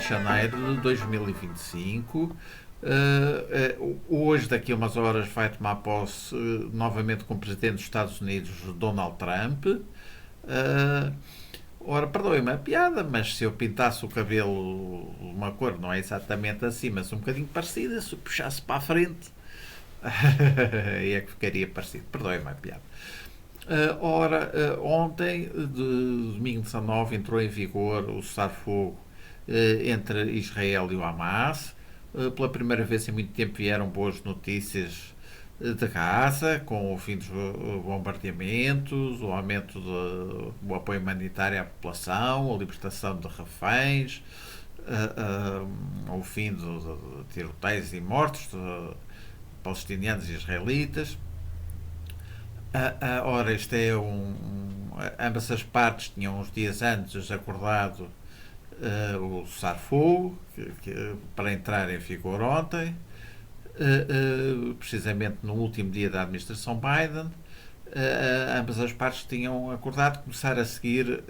janeiro de 2025. Hoje, daqui a umas horas, vai tomar posse novamente como presidente dos Estados Unidos Donald Trump. Ora, perdoe-me a piada, mas se eu pintasse o cabelo uma cor, não é exatamente assim, mas um bocadinho parecida, se eu puxasse para a frente, aí é que ficaria parecido. Perdoe-me a piada. Ontem, domingo 19, entrou em vigor o cessar-fogo entre Israel e o Hamas. Pela primeira vez em muito tempo vieram boas notícias de Gaza, com o fim dos bombardeamentos, o aumento do apoio humanitário à população, a libertação de reféns, o fim de tiroteios e mortos de palestinianos e israelitas. Ora, isto é ambas as partes tinham uns dias antes acordado o cessar-fogo para entrar em vigor ontem, precisamente no último dia da administração Biden. Ambas as partes tinham acordado começar a seguir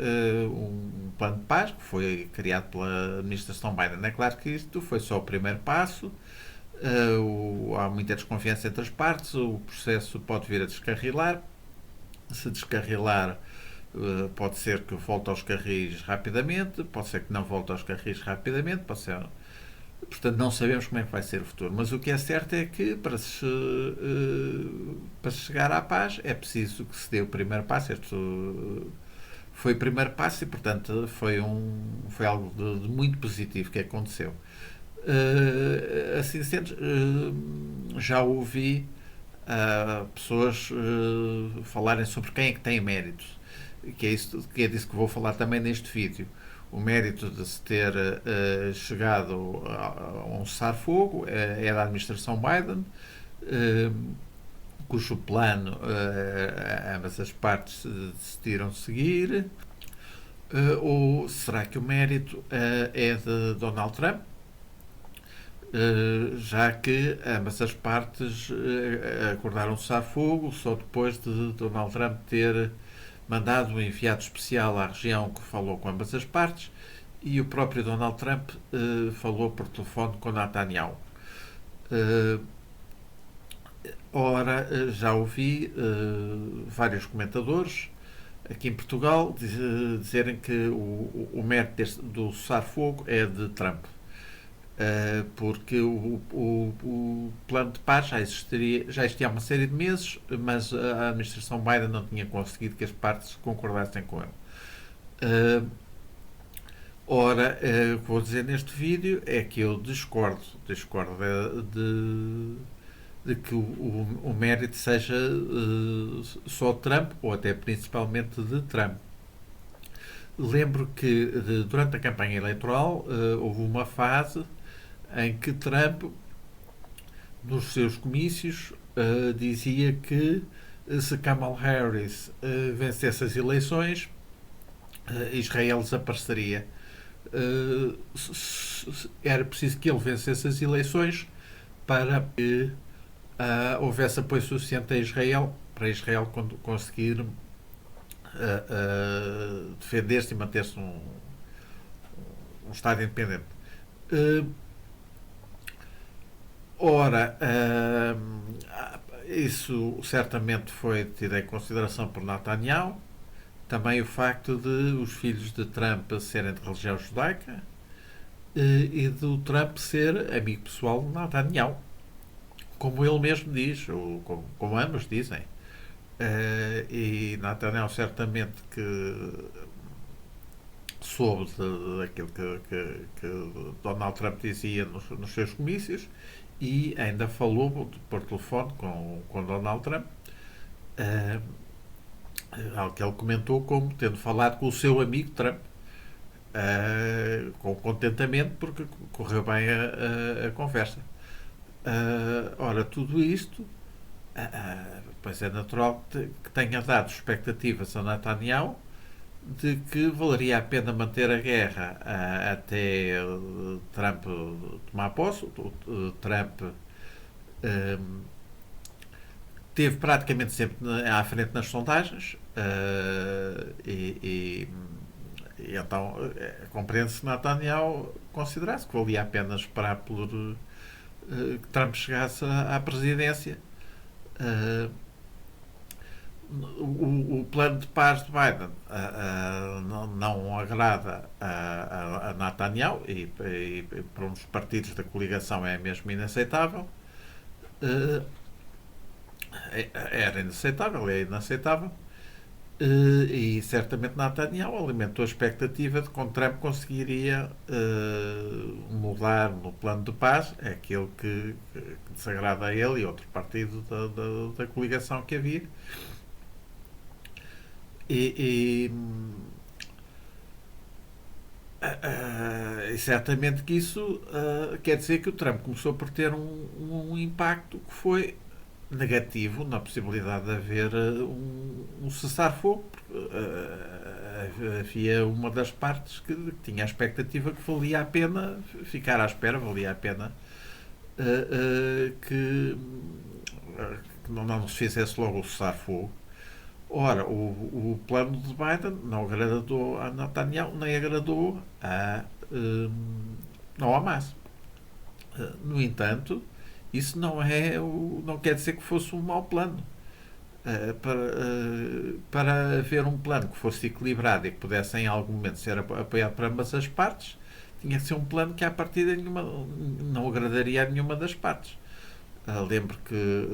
um plano de paz que foi criado pela administração Biden. É claro que isto foi só o primeiro passo. Há muita desconfiança entre as partes, o processo pode vir a descarrilar. Se descarrilar, pode ser que volte aos carris rapidamente, pode ser que não volte aos carris rapidamente, pode ser. Portanto, não sabemos como é que vai ser o futuro. Mas o que é certo é que para se chegar à paz é preciso que se dê o primeiro passo. Este foi o primeiro passo e, portanto, foi algo de muito positivo que aconteceu. Assim sendo, já ouvi pessoas falarem sobre quem é que tem mérito, que é disso que vou falar também neste vídeo. O mérito de se ter chegado a um cessar-fogo é da administração Biden, cujo plano ambas as partes decidiram seguir. Ou será que o mérito é de Donald Trump? Já que ambas as partes acordaram cessar-fogo só depois de Donald Trump ter mandado um enviado especial à região que falou com ambas as partes, e o próprio Donald Trump falou por telefone com Netanyahu. Já ouvi vários comentadores aqui em Portugal dizerem que o mérito do cessar-fogo é de Trump. Porque o plano de paz já existia há uma série de meses, mas a administração Biden não tinha conseguido que as partes concordassem com ele. O que vou dizer neste vídeo é que eu discordo de que o mérito seja só de Trump, ou até principalmente de Trump. Lembro que durante a campanha eleitoral houve uma fase em que Trump, nos seus comícios, dizia que se Kamala Harris vencesse as eleições, Israel desapareceria. Era preciso que ele vencesse as eleições para que houvesse apoio suficiente a Israel, para Israel conseguir defender-se e manter-se um Estado independente. Isso certamente foi tido em consideração por Netanyahu. Também o facto de os filhos de Trump serem de religião judaica e do Trump ser amigo pessoal de Netanyahu, como ele mesmo diz, ou como ambos dizem. E Netanyahu certamente que soube daquilo que Donald Trump dizia nos seus comícios, e ainda falou por telefone com Donald Trump, algo que ele comentou como tendo falado com o seu amigo Trump, com contentamento porque correu bem a conversa. Tudo isto pois é natural que tenha dado expectativas a Netanyahu de que valeria a pena manter a guerra até Trump tomar posse. Trump esteve praticamente sempre à frente nas sondagens, e E então compreende-se que Netanyahu considerasse que valia a pena esperar por que Trump chegasse à presidência. Uh, o plano de paz de Biden não agrada a Netanyahu e para um dos partidos da coligação é mesmo inaceitável. Uh, Era inaceitável, é inaceitável. E certamente Netanyahu alimentou a expectativa de que com Trump conseguiria mudar no plano de paz aquilo que desagrada a ele e outro partido da coligação que havia. E, certamente que isso quer dizer que o Trump começou por ter um impacto que foi negativo na possibilidade de haver um cessar-fogo. Havia uma das partes que tinha a expectativa que valia a pena ficar à espera, valia a pena que não se fizesse logo o cessar-fogo. Ora, o plano de Biden não agradou a Netanyahu, nem agradou ao Hamas. No entanto, isso não quer dizer que fosse um mau plano. Para haver um plano que fosse equilibrado e que pudesse em algum momento ser apoiado por ambas as partes, tinha que ser um plano que à partida não agradaria a nenhuma das partes. Lembro que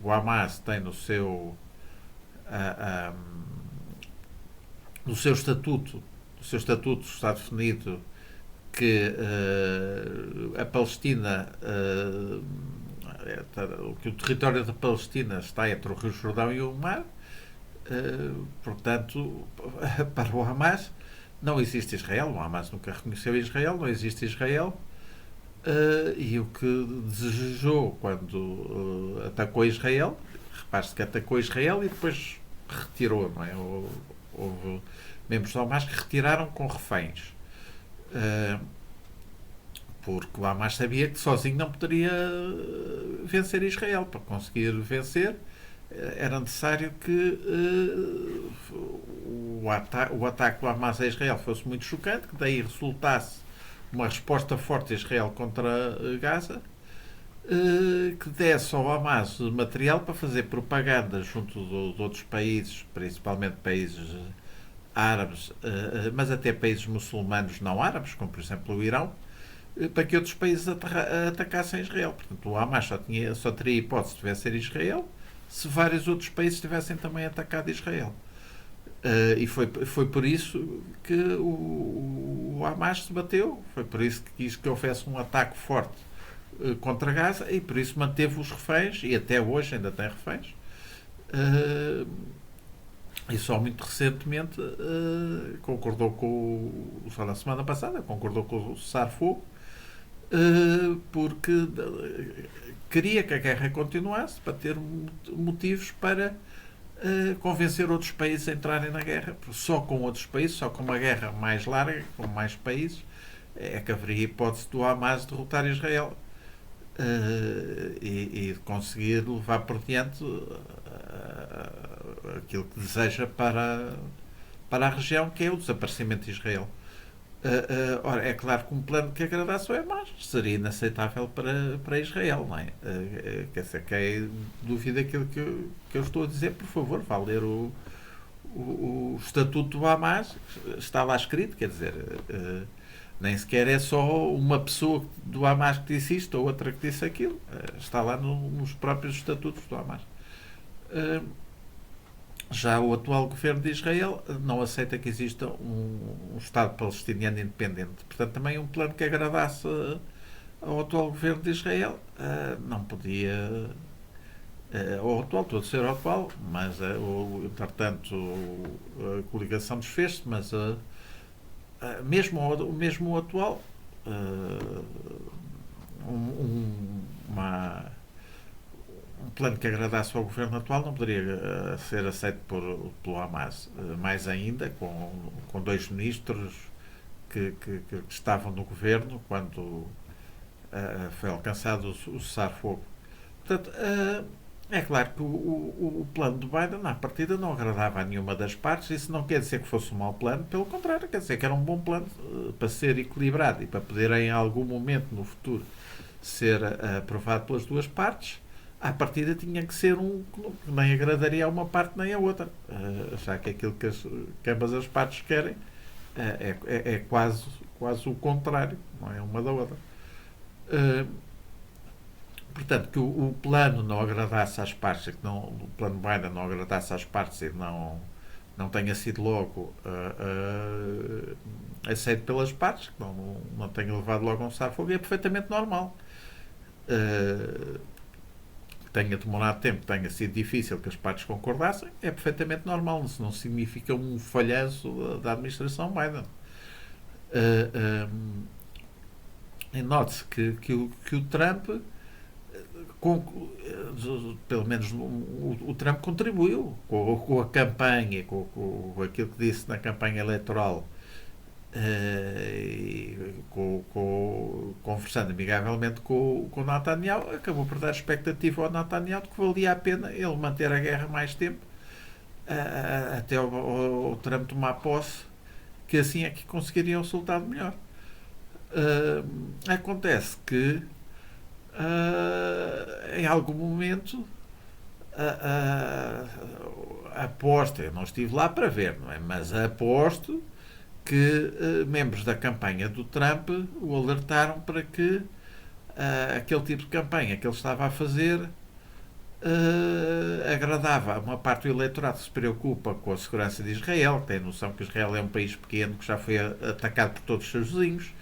o Hamas tem no seu estatuto está definido que a Palestina, que o território da Palestina está entre o Rio Jordão e o mar. Portanto, para o Hamas não existe Israel. O Hamas nunca reconheceu Israel, não existe Israel. E o que desejou quando atacou Israel, repare-se que atacou Israel e depois retirou, não é? Houve membros do Hamas que retiraram com reféns. Porque o Hamas sabia que sozinho não poderia vencer Israel. Para conseguir vencer era necessário que o ataque do Hamas a Israel fosse muito chocante, que daí resultasse uma resposta forte de Israel contra Gaza, que desse ao Hamas material para fazer propaganda junto de outros países, principalmente países árabes, mas até países muçulmanos não árabes, como por exemplo o Irão, para que outros países atacassem Israel. Portanto, o Hamas só teria hipótese de vencer Israel se vários outros países tivessem também atacado Israel. E foi por isso que o Hamas se bateu, foi por isso que quis que houvesse um ataque forte contra Gaza e por isso manteve os reféns e até hoje ainda tem reféns. E só muito recentemente concordou só na semana passada, concordou com o cessar-fogo, porque queria que a guerra continuasse para ter motivos para convencer outros países a entrarem na guerra. Só com outros países, só com uma guerra mais larga, com mais países, é que haveria hipótese do Hamas derrotar Israel e conseguir levar por diante aquilo que deseja para a região, que é o desaparecimento de Israel. Ora, é claro que um plano que agradasse ao Hamas seria inaceitável para Israel, não é? Quer dizer, quem duvida aquilo que eu estou a dizer, por favor, vá ler o estatuto do Hamas, está lá escrito, quer dizer, nem sequer é só uma pessoa do Hamas que disse isto ou outra que disse aquilo, está lá nos próprios estatutos do Hamas. Já o atual governo de Israel não aceita que exista um Estado palestiniano independente. Portanto, também um plano que agradasse ao atual governo de Israel não podia. Ao atual, estou a dizer ao atual, mas entretanto a coligação desfez-se, mas mesmo o atual, um plano que agradasse ao governo atual não poderia ser aceito pelo Hamas. Mais ainda, com dois ministros que estavam no governo quando foi alcançado o cessar-fogo. Portanto, É claro que o plano do Biden, à partida, não agradava a nenhuma das partes. Isso não quer dizer que fosse um mau plano, pelo contrário, quer dizer que era um bom plano para ser equilibrado e para poder, em algum momento no futuro, ser aprovado pelas duas partes. À partida, tinha que ser um que nem agradaria a uma parte nem a outra. Já que aquilo que ambas as partes querem é quase o contrário, não é uma da outra. Uh, Portanto, que o plano não agradasse às partes, que não, o plano Biden não agradasse às partes e não tenha sido logo aceito pelas partes, que não tenha levado logo a um cessar-fogo, é perfeitamente normal. Uh, Tenha demorado tempo, tenha sido difícil que as partes concordassem, é perfeitamente normal. Isso não significa um falhanço da administração Biden. E note-se que o Trump com, pelo menos o Trump contribuiu com a campanha, com aquilo que disse na campanha eleitoral, conversando amigavelmente com o Netanyahu, acabou por dar expectativa ao Netanyahu de que valia a pena ele manter a guerra mais tempo, até o Trump tomar posse, que assim é que conseguiria um resultado melhor. Acontece que em algum momento aposto, eu não estive lá para ver, não é? Mas aposto que membros da campanha do Trump o alertaram para que aquele tipo de campanha que ele estava a fazer agradava a uma parte do eleitorado que se preocupa com a segurança de Israel, que tem a noção que Israel é um país pequeno que já foi atacado por todos os seus vizinhos,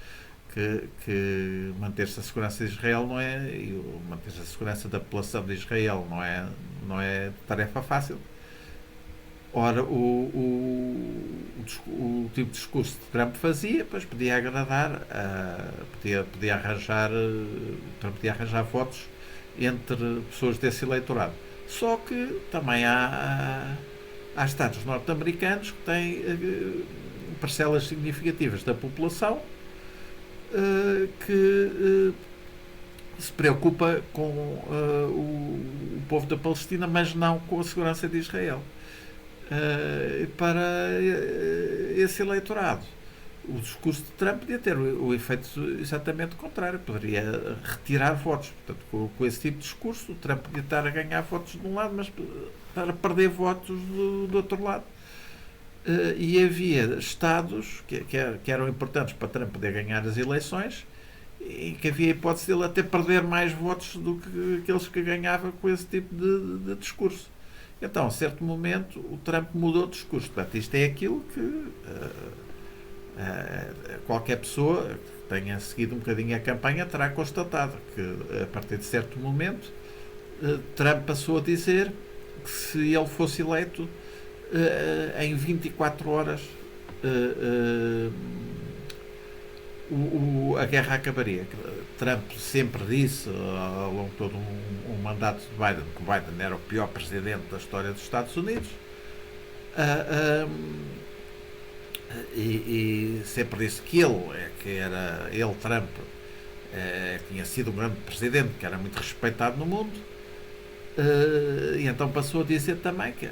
que manter-se a segurança de Israel não é, e manter-se a segurança da população de Israel não é tarefa fácil. Ora, o tipo de discurso que Trump fazia, pois podia agradar, podia arranjar votos entre pessoas desse eleitorado. Só que também há estados norte-americanos que têm parcelas significativas da população que se preocupa com o povo da Palestina, mas não com a segurança de Israel. Para esse eleitorado, o discurso de Trump podia ter o efeito exatamente contrário, poderia retirar votos. Portanto, com esse tipo de discurso, o Trump podia estar a ganhar votos de um lado, mas para perder votos do outro lado. E havia estados que eram importantes para Trump poder ganhar as eleições, em que havia a hipótese de ele até perder mais votos do que aqueles que ganhava com esse tipo de discurso. Então, a certo momento, o Trump mudou de discurso. Portanto, isto é aquilo que qualquer pessoa que tenha seguido um bocadinho a campanha terá constatado, que a partir de certo momento Trump passou a dizer que se ele fosse eleito em 24 horas a guerra acabaria. Trump sempre disse ao longo de todo um mandato de Biden que Biden era o pior presidente da história dos Estados Unidos, e sempre disse que ele, Trump, tinha sido um grande presidente, que era muito respeitado no mundo. E então passou a dizer também que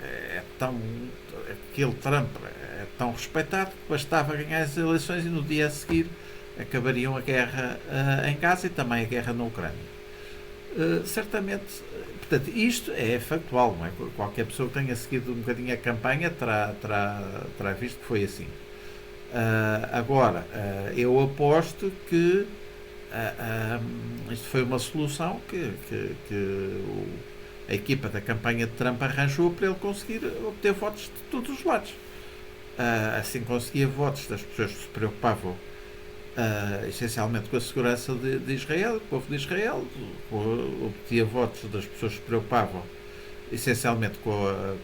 aquele Trump é tão respeitado que bastava ganhar as eleições e no dia a seguir acabariam a guerra em Gaza e também a guerra na Ucrânia. Certamente, portanto, isto é factual, não é? Qualquer pessoa que tenha seguido um bocadinho a campanha terá visto que foi assim. Agora, eu aposto que isto foi uma solução que a equipa da campanha de Trump arranjou para ele conseguir obter votos de todos os lados. Assim conseguia votos das pessoas que se preocupavam essencialmente com a segurança de Israel, do povo de Israel, obtia votos das pessoas que se preocupavam essencialmente com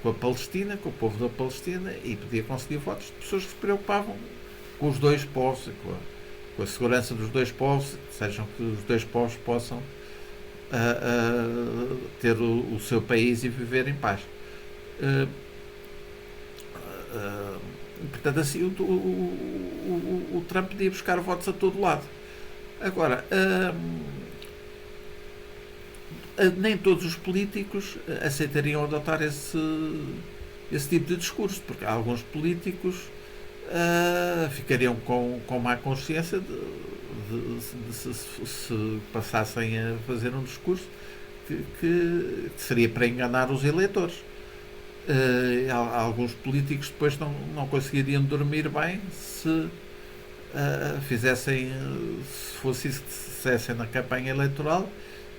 a Palestina, com o povo da Palestina, e podia conseguir votos de pessoas que se preocupavam com os dois povos, com a segurança dos dois povos, sejam que os dois povos possam ter o seu país e viver em paz. Portanto, assim, o Trump podia buscar votos a todo lado. Agora, nem todos os políticos aceitariam adotar esse tipo de discurso, porque alguns políticos ficariam com má consciência se passassem a fazer um discurso que seria para enganar os eleitores. Alguns políticos depois não conseguiriam dormir bem se fizessem, se fosse isso que se dissessem na campanha eleitoral,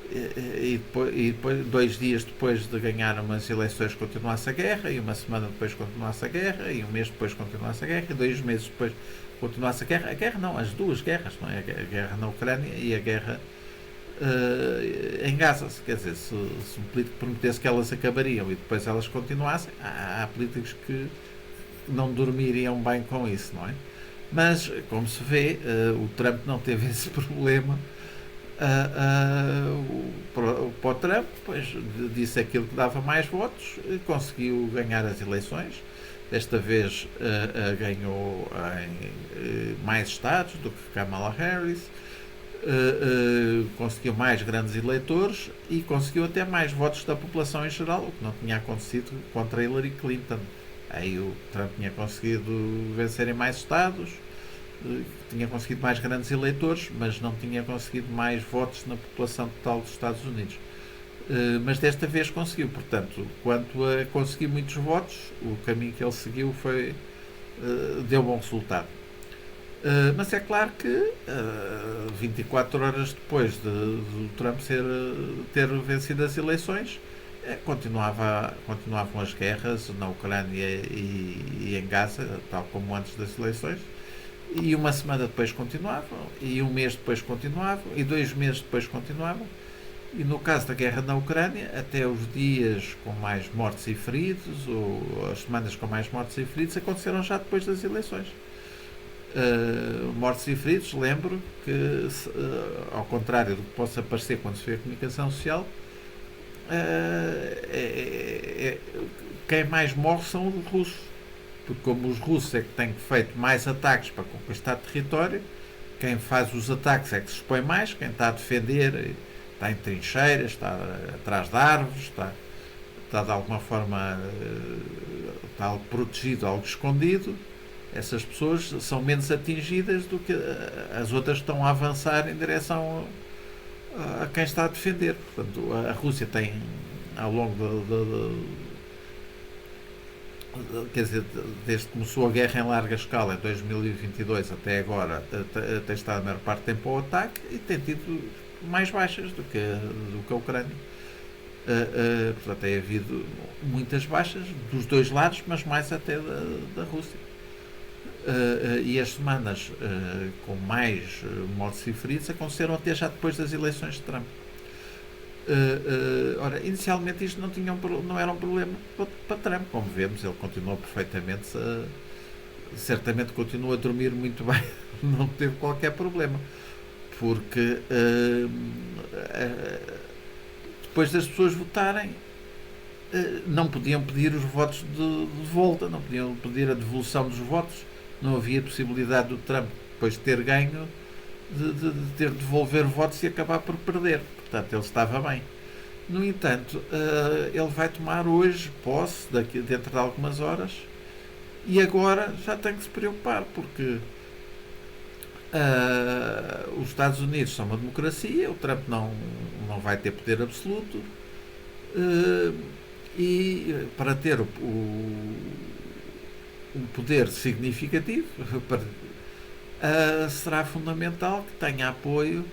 e depois, 2 dias depois de ganhar umas eleições, continuasse a guerra, e uma semana depois continuasse a guerra, e um mês depois continuasse a guerra, e 2 meses depois continuasse a guerra. A guerra não, as duas guerras, não é? A guerra na Ucrânia e a guerra em Gaza. Quer dizer, se um político prometesse que elas acabariam e depois elas continuassem, há políticos que não dormiriam bem com isso, não é? Mas, como se vê, o Trump não teve esse problema. Para o Trump, pois, disse aquilo que dava mais votos, conseguiu ganhar as eleições. Desta vez ganhou em mais estados do que Kamala Harris, conseguiu mais grandes eleitores e conseguiu até mais votos da população em geral, o que não tinha acontecido contra Hillary Clinton. Aí o Trump tinha conseguido vencer em mais estados, tinha conseguido mais grandes eleitores, mas não tinha conseguido mais votos na população total dos Estados Unidos. Mas desta vez conseguiu. Portanto, quanto a conseguir muitos votos, o caminho que ele seguiu deu bom resultado. Mas é claro que 24 horas depois de Trump ter vencido as eleições, continuavam as guerras na Ucrânia e em Gaza, tal como antes das eleições. E uma semana depois continuavam, e um mês depois continuavam, e 2 meses depois continuavam. E no caso da guerra na Ucrânia, até os dias com mais mortes e feridos, ou as semanas com mais mortes e feridos, aconteceram já depois das eleições. Mortes e feridos, lembro que, ao contrário do que possa parecer quando se vê a comunicação social, quem mais morre são os russos. Porque como os russos é que têm feito mais ataques para conquistar território, quem faz os ataques é que se expõe mais, quem está a defender está em trincheiras, está atrás de árvores, está de alguma forma está algo protegido, algo escondido. Essas pessoas são menos atingidas do que as outras que estão a avançar em direção a quem está a defender. Portanto, a Rússia tem, ao longo quer dizer, desde que começou a guerra em larga escala, em 2022 até agora, tem estado a maior parte do tempo ao ataque e tem tido mais baixas do que a Ucrânia. Portanto, tem havido muitas baixas dos dois lados, mas mais até da Rússia. E as semanas com mais mortes e feridos aconteceram até já depois das eleições de Trump. Ora, inicialmente isto não era um problema para Trump, como vemos, ele continuou perfeitamente, certamente continua a dormir muito bem, não teve qualquer problema, porque depois das pessoas votarem, não podiam pedir os votos de volta, não podiam pedir a devolução dos votos, não havia possibilidade do Trump, depois de ter ganho, de ter de devolver votos e acabar por perder. Portanto, ele estava bem. No entanto, ele vai tomar hoje posse, dentro de algumas horas, e agora já tem que se preocupar, porque os Estados Unidos são uma democracia, o Trump não vai ter poder absoluto, e para ter um poder significativo, será fundamental que tenha apoio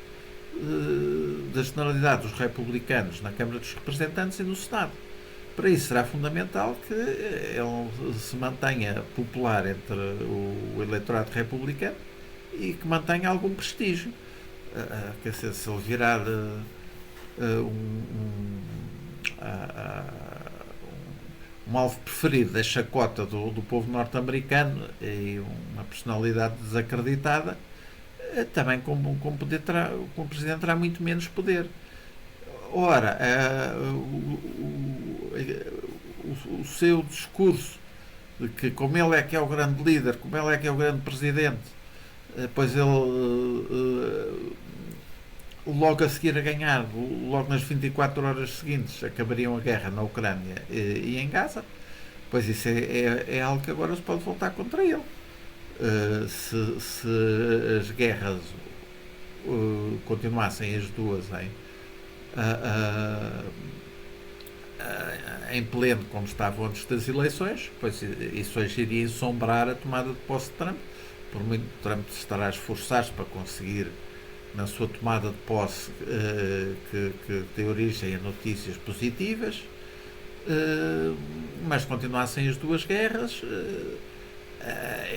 da generalidade dos republicanos na Câmara dos Representantes e no Senado. Para isso será fundamental que ele se mantenha popular entre o eleitorado republicano e que mantenha algum prestígio. Quer dizer, se ele virar um alvo preferido da chacota do povo norte-americano e uma personalidade desacreditada, também como o Presidente terá muito menos poder. Ora, o seu discurso de que como ele é que é o grande líder, como ele é que é o grande Presidente, pois ele logo a seguir a ganhar, logo nas 24 horas seguintes, acabariam a guerra na Ucrânia e em Gaza, pois isso é algo que agora se pode voltar contra ele. Se as guerras continuassem as duas em pleno, como estavam antes das eleições, pois isso hoje iria ensombrar a tomada de posse de Trump. Por muito Trump estará a esforçar-se para conseguir, na sua tomada de posse, que dê origem a notícias positivas, mas se continuassem as duas guerras,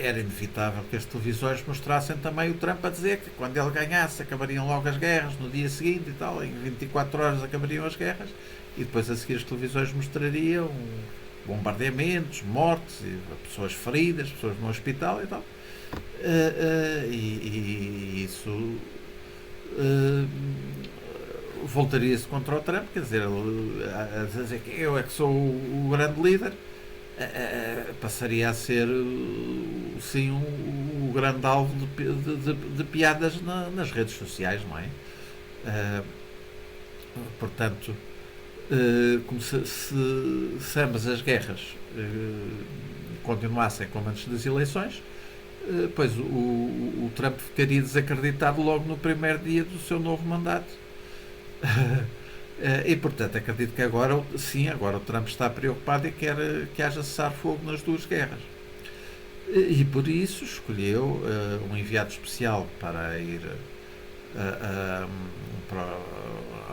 era inevitável que as televisões mostrassem também o Trump a dizer que quando ele ganhasse acabariam logo as guerras no dia seguinte e tal, em 24 horas acabariam as guerras, e depois a seguir as televisões mostrariam bombardeamentos, mortes, pessoas feridas, pessoas no hospital e tal. E isso voltaria-se contra o Trump, quer dizer, a dizer que eu é que sou o grande líder, passaria a ser, sim, o grande alvo de piadas nas redes sociais, não é? Portanto, como se ambas as guerras continuassem como antes das eleições, pois o Trump ficaria desacreditado logo no primeiro dia do seu novo mandato. E portanto acredito que agora, sim, agora o Trump está preocupado e quer que haja cessar-fogo nas duas guerras. E por isso escolheu um enviado especial para ir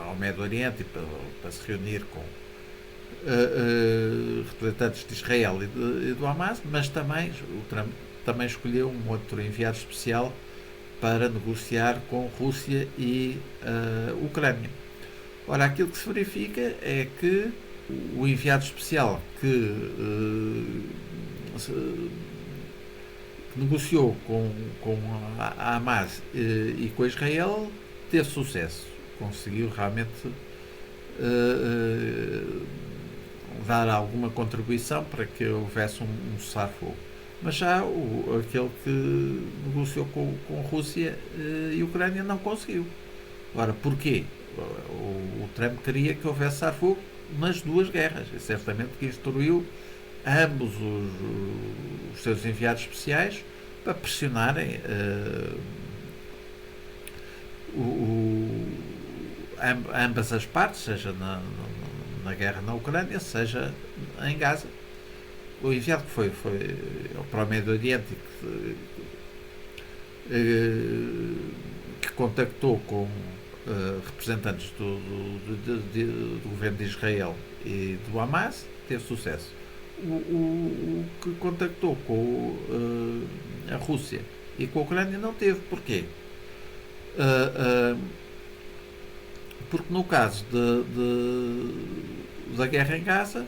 ao Médio Oriente para se reunir com representantes de Israel e do Hamas, mas também o Trump também escolheu um outro enviado especial para negociar com Rússia e Ucrânia. Ora, aquilo que se verifica é que o enviado especial que negociou com a Hamas e com Israel teve sucesso. Conseguiu realmente dar alguma contribuição para que houvesse um cessar-fogo. Mas já aquele que negociou com Rússia e Ucrânia não conseguiu. Ora, porquê? O Trump queria que houvesse cessar-fogo nas duas guerras. E certamente que instruiu ambos os seus enviados especiais para pressionarem ambas as partes, seja na guerra na Ucrânia, seja em Gaza. O enviado que foi para o Médio Oriente que contactou com representantes do governo de Israel e do Hamas teve sucesso. O que contactou com a Rússia e com a Ucrânia não teve. Porquê? Porque no caso da guerra em Gaza,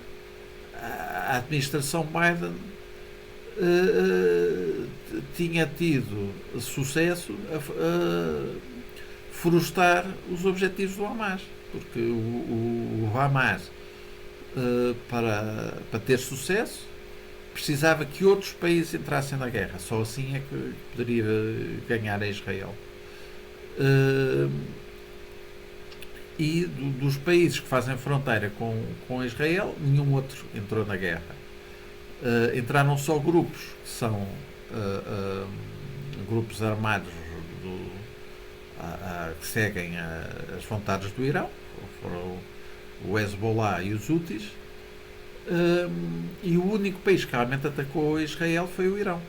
a administração Biden tinha tido sucesso a frustrar os objetivos do Hamas, porque o Hamas, para ter sucesso, precisava que outros países entrassem na guerra. Só assim é que poderia ganhar a Israel. E dos países que fazem fronteira com Israel, nenhum outro entrou na guerra. Entraram só grupos, que são grupos armados que seguem as vontades do Irão, foram o Hezbollah e os Houthis, e o único país que realmente atacou Israel foi o Irão.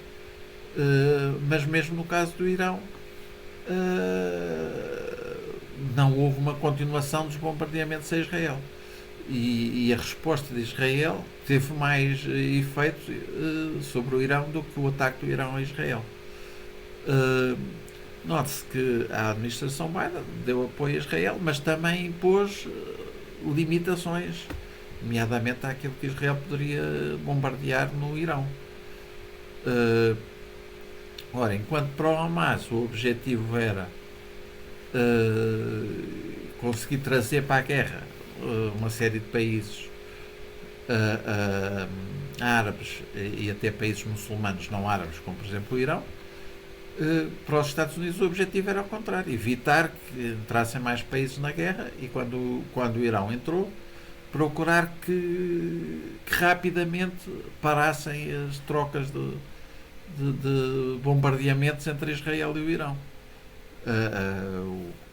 Mas mesmo no caso do Irão, não houve uma continuação dos bombardeamentos a Israel. E a resposta de Israel teve mais efeito sobre o Irão do que o ataque do Irão a Israel. Note-se que a administração Biden deu apoio a Israel, mas também impôs limitações, nomeadamente àquilo que Israel poderia bombardear no Irão. Ora, enquanto para o Hamas o objetivo era conseguir trazer para a guerra uma série de países árabes e até países muçulmanos não árabes, como por exemplo o Irão, Para os Estados Unidos o objetivo era ao contrário, evitar que entrassem mais países na guerra e quando o Irão entrou, procurar que rapidamente parassem as trocas de bombardeamentos entre Israel e o Irão.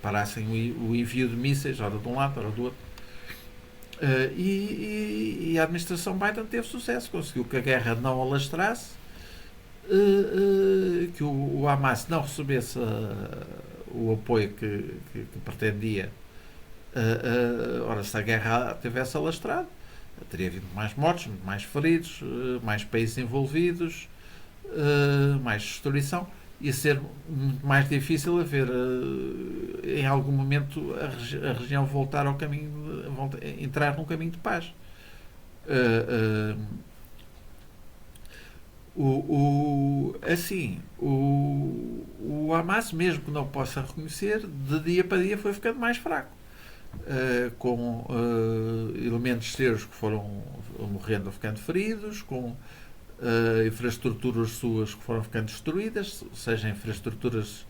Parassem o envio de mísseis, ora de um lado, ora do outro. E a administração Biden teve sucesso, conseguiu que a guerra não alastrasse, que o Hamas não recebesse o apoio que pretendia. Ora, se a guerra tivesse alastrado, teria havido mais mortes, mais feridos, mais países envolvidos, mais destruição. Ia ser muito mais difícil haver, em algum momento, a região voltar ao caminho, entrar num caminho de paz. Assim, o Hamas, mesmo que não possa reconhecer, de dia para dia foi ficando mais fraco. Com elementos seus que foram morrendo ou ficando feridos, com infraestruturas suas que foram ficando destruídas, seja infraestruturas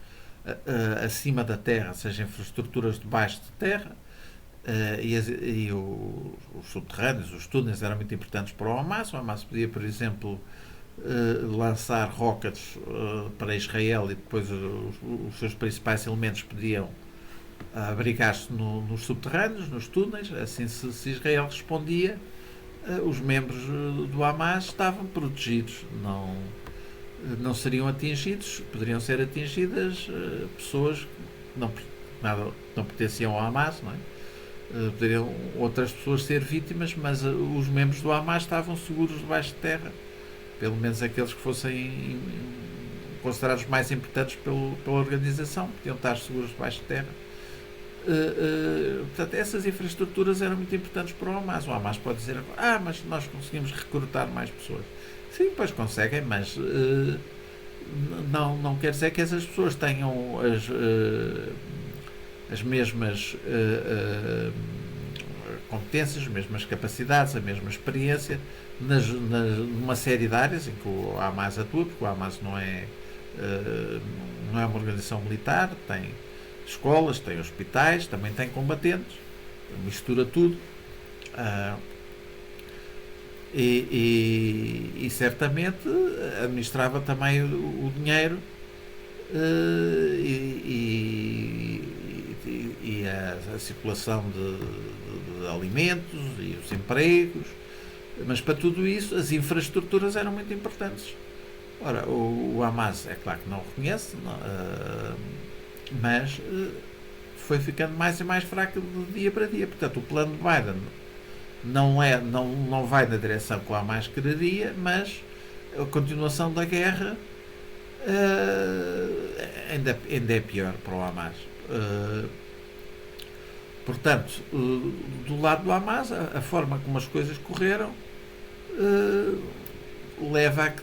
acima da terra, seja infraestruturas debaixo de terra, os subterrâneos, os túneis eram muito importantes para o Hamas. O Hamas podia, por exemplo, lançar rockets para Israel e depois os seus principais elementos podiam abrigar-se nos subterrâneos, nos túneis. Assim, se Israel respondia, os membros do Hamas estavam protegidos, não seriam atingidos. Poderiam ser atingidas pessoas que não pertenciam ao Hamas, não é? Poderiam outras pessoas ser vítimas, mas os membros do Hamas estavam seguros debaixo de terra, pelo menos aqueles que fossem considerados mais importantes pela organização, podiam estar seguros debaixo de terra. Portanto, essas infraestruturas eram muito importantes para o Hamas. O Hamas pode dizer, mas nós conseguimos recrutar mais pessoas. Sim, pois conseguem, mas não quer dizer que essas pessoas tenham as mesmas competências, as mesmas capacidades, a mesma experiência numa série de áreas em que o Hamas atua, porque o Hamas não é uma organização militar, tem escolas, tem hospitais, também tem combatentes, mistura tudo. E certamente administrava também o dinheiro e a circulação de alimentos e os empregos, mas para tudo isso as infraestruturas eram muito importantes. Ora, o Hamas é claro que não reconhece, mas foi ficando mais e mais fraco de dia para dia. Portanto, o plano de Biden não vai na direção que o Hamas quereria, mas a continuação da guerra ainda é pior para o Hamas. Portanto, do lado do Hamas, a forma como as coisas correram leva a que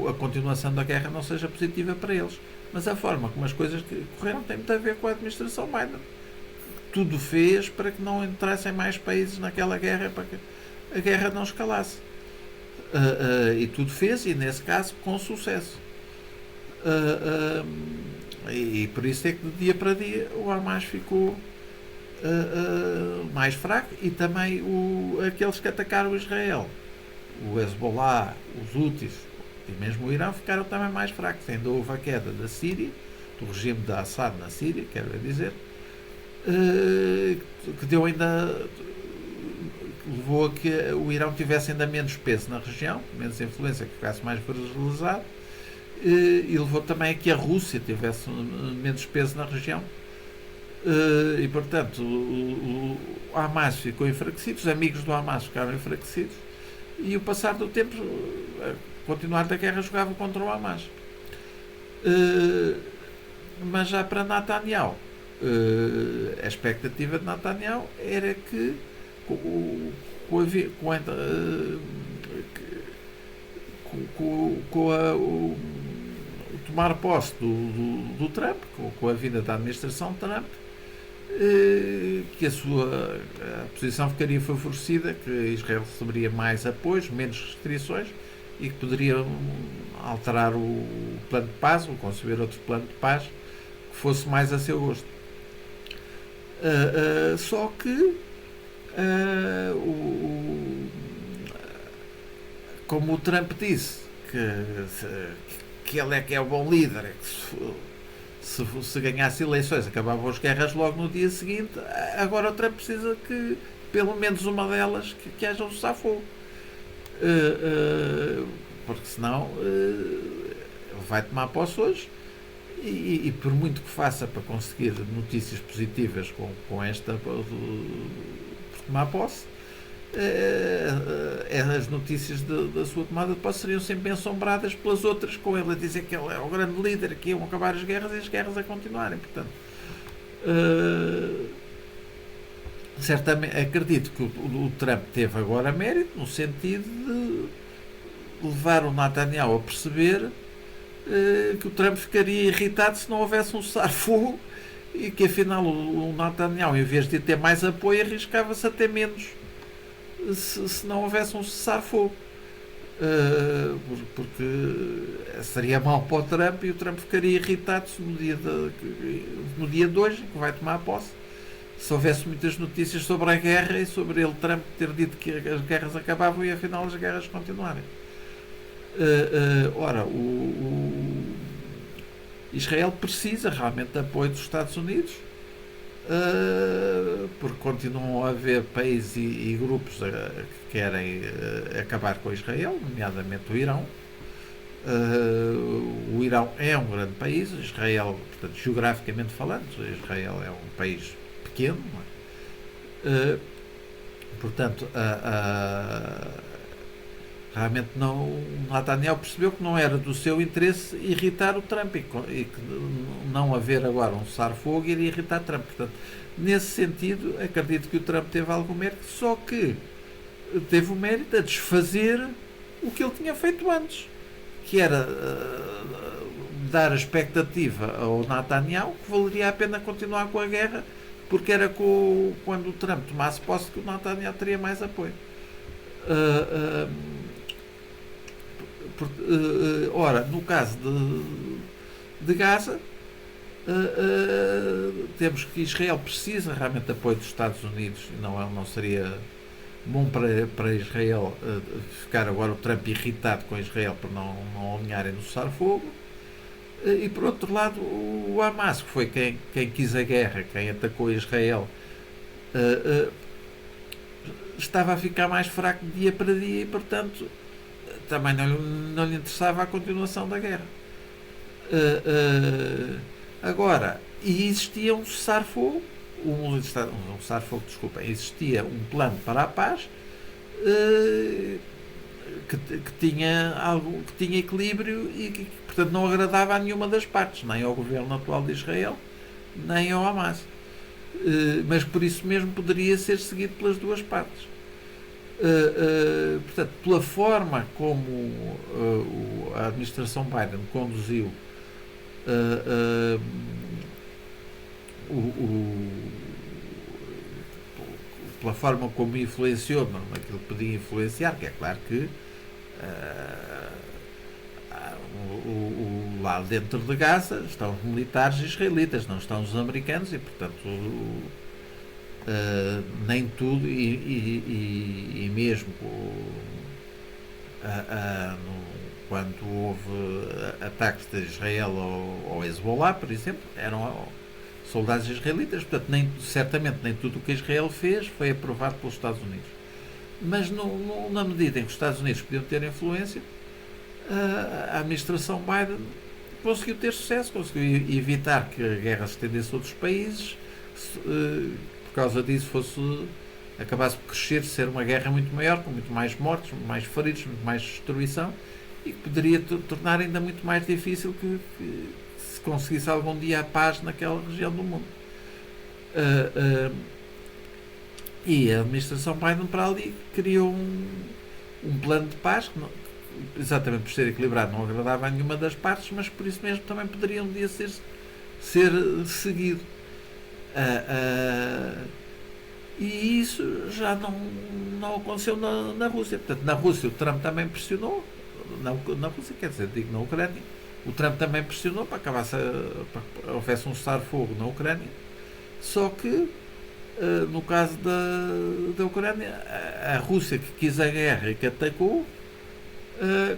a continuação da guerra não seja positiva para eles. Mas a forma como as coisas correram tem muito a ver com a administração Biden. Tudo fez para que não entrassem mais países naquela guerra, para que a guerra não escalasse. E tudo fez, e nesse caso, com sucesso. E por isso é que de dia para dia o Hamas ficou mais fraco, e também aqueles que atacaram Israel, o Hezbollah, os Houthis e mesmo o Irão, ficaram também mais fracos. Ainda houve a queda da Síria, do regime de Assad na Síria, quero dizer, que deu ainda, levou a que o Irão tivesse ainda menos peso na região, menos influência, que ficasse mais fragilizado, e levou também a que a Rússia tivesse menos peso na região. E portanto o Hamas ficou enfraquecido, os amigos do Hamas ficaram enfraquecidos, e o passar do tempo, continuar da guerra, jogava contra o Hamas. Mas já para Netanyahu, a expectativa de Netanyahu era que o tomar posse do Trump, com a vinda da administração Trump, que a posição ficaria favorecida, que Israel receberia mais apoios, menos restrições, e que poderiam alterar o plano de paz ou conceber outro plano de paz que fosse mais a seu gosto. Só que como o Trump disse que ele é que é o bom líder, é que se ganhasse eleições acabavam as guerras logo no dia seguinte, agora o Trump precisa que pelo menos uma delas que haja um cessar-fogo. Porque senão vai tomar posse hoje e por muito que faça para conseguir notícias positivas com esta por tomar posse, as notícias da sua tomada de posse seriam sempre ensombradas pelas outras, com ele a dizer que ele é o grande líder, que iam acabar as guerras e as guerras a continuarem. Portanto, certamente acredito que o Trump teve agora mérito no sentido de levar o Netanyahu a perceber que o Trump ficaria irritado se não houvesse um cessar-fogo e que afinal o Netanyahu, em vez de ter mais apoio, arriscava-se a ter menos se não houvesse um cessar-fogo. Porque seria mau para o Trump e o Trump ficaria irritado se no dia de hoje, que vai tomar posse, se houvesse muitas notícias sobre a guerra e sobre ele, Trump, ter dito que as guerras acabavam e afinal as guerras continuarem. Ora, Israel precisa realmente de apoio dos Estados Unidos, porque continuam a haver países e grupos que querem acabar com Israel, nomeadamente o Irão. O Irão é um grande país, Israel, portanto, geograficamente falando, Israel é um país pequeno, não é? Portanto, realmente não, Netanyahu percebeu que não era do seu interesse irritar o Trump e que não haver agora um cessar-fogo iria irritar Trump. Portanto, nesse sentido, acredito que o Trump teve algum mérito, só que teve o mérito a desfazer o que ele tinha feito antes, que era dar a expectativa ao Netanyahu que valeria a pena continuar com a guerra, porque era quando o Trump tomasse posse que o Netanyahu teria mais apoio. Ora, no caso de Gaza, temos que Israel precisa realmente de apoio dos Estados Unidos, não seria bom para Israel ficar agora o Trump irritado com Israel por não alinharem no cessar-fogo. E por outro lado, o Hamas, que foi quem quis a guerra, quem atacou Israel, estava a ficar mais fraco dia para dia e, portanto, também não lhe interessava a continuação da guerra. Agora, existia um cessar-fogo, existia um plano para a paz que tinha equilíbrio e que, portanto, não agradava a nenhuma das partes, nem ao governo atual de Israel, nem ao Hamas. Mas por isso mesmo poderia ser seguido pelas duas partes. Portanto, pela forma como a administração Biden conduziu pela forma como influenciou naquilo que podia influenciar, que é claro que lá dentro de Gaza estão os militares israelitas, não estão os americanos e, portanto, nem tudo e mesmo quando houve ataques de Israel ao Hezbollah, por exemplo, eram soldados israelitas, portanto certamente nem tudo o que Israel fez foi aprovado pelos Estados Unidos, mas na medida em que os Estados Unidos podiam ter influência, a administração Biden conseguiu ter sucesso, conseguiu evitar que a guerra se estendesse a outros países, por causa disso acabasse por crescer, ser uma guerra muito maior, com muito mais mortes, muito mais feridos, muito mais destruição, e que poderia tornar ainda muito mais difícil que se conseguisse algum dia a paz naquela região do mundo. E a administração Biden para ali criou um plano de paz que exatamente por ser equilibrado não agradava a nenhuma das partes, mas por isso mesmo também poderia um dia ser seguido. E isso já não aconteceu na Rússia. Portanto, na Rússia o Trump também pressionou, na Rússia, quer dizer, digo na Ucrânia. O Trump também pressionou para que houvesse um cessar-fogo na Ucrânia, só que no caso da Ucrânia, a Rússia que quis a guerra e que atacou,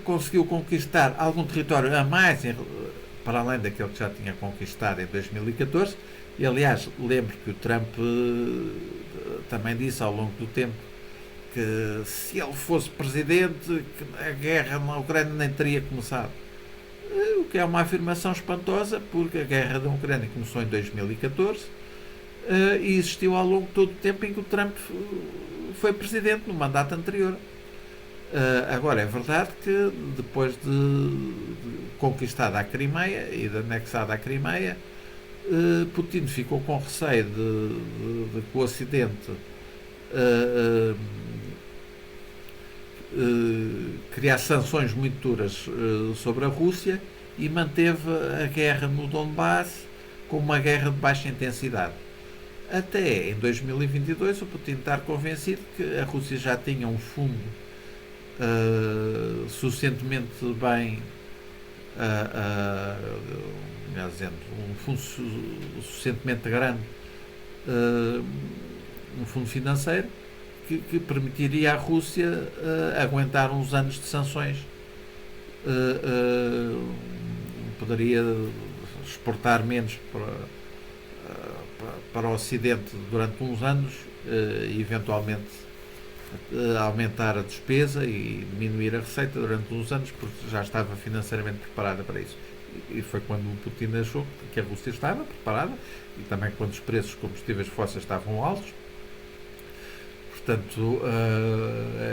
conseguiu conquistar algum território a mais para além daquele que já tinha conquistado em 2014. E aliás, lembro que o Trump também disse ao longo do tempo que se ele fosse presidente, a guerra na Ucrânia nem teria começado. O que é uma afirmação espantosa, porque a guerra da Ucrânia começou em 2014 e existiu ao longo de todo o tempo em que o Trump foi presidente, no mandato anterior. Agora, é verdade que depois de conquistada a Crimeia e de anexada a Crimeia, Putin ficou com receio de que o Ocidente criar sanções muito duras sobre a Rússia e manteve a guerra no Donbass como uma guerra de baixa intensidade. Até em 2022 o Putin está convencido que a Rússia já tinha um fundo suficientemente bem dizendo, um fundo suficientemente grande, um fundo financeiro que permitiria à Rússia aguentar uns anos de sanções. Poderia exportar menos para o Ocidente durante uns anos e eventualmente aumentar a despesa e diminuir a receita durante uns anos, porque já estava financeiramente preparada para isso. E foi quando o Putin achou que a Rússia estava preparada, e também quando os preços dos combustíveis fósseis estavam altos. Portanto,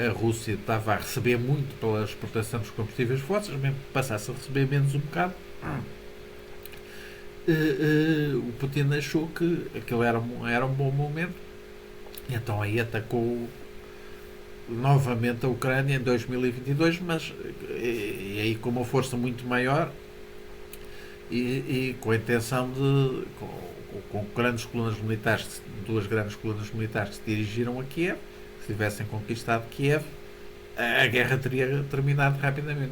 a Rússia estava a receber muito pela exportação dos combustíveis fósseis, mesmo que passasse a receber menos um bocado. O Putin achou que aquilo era um bom momento, e então aí atacou novamente a Ucrânia em 2022, mas e aí com uma força muito maior e com a intenção de, com grandes colunas militares, duas grandes colunas militares que se dirigiram a Kiev. Se tivessem conquistado Kiev, a guerra teria terminado rapidamente.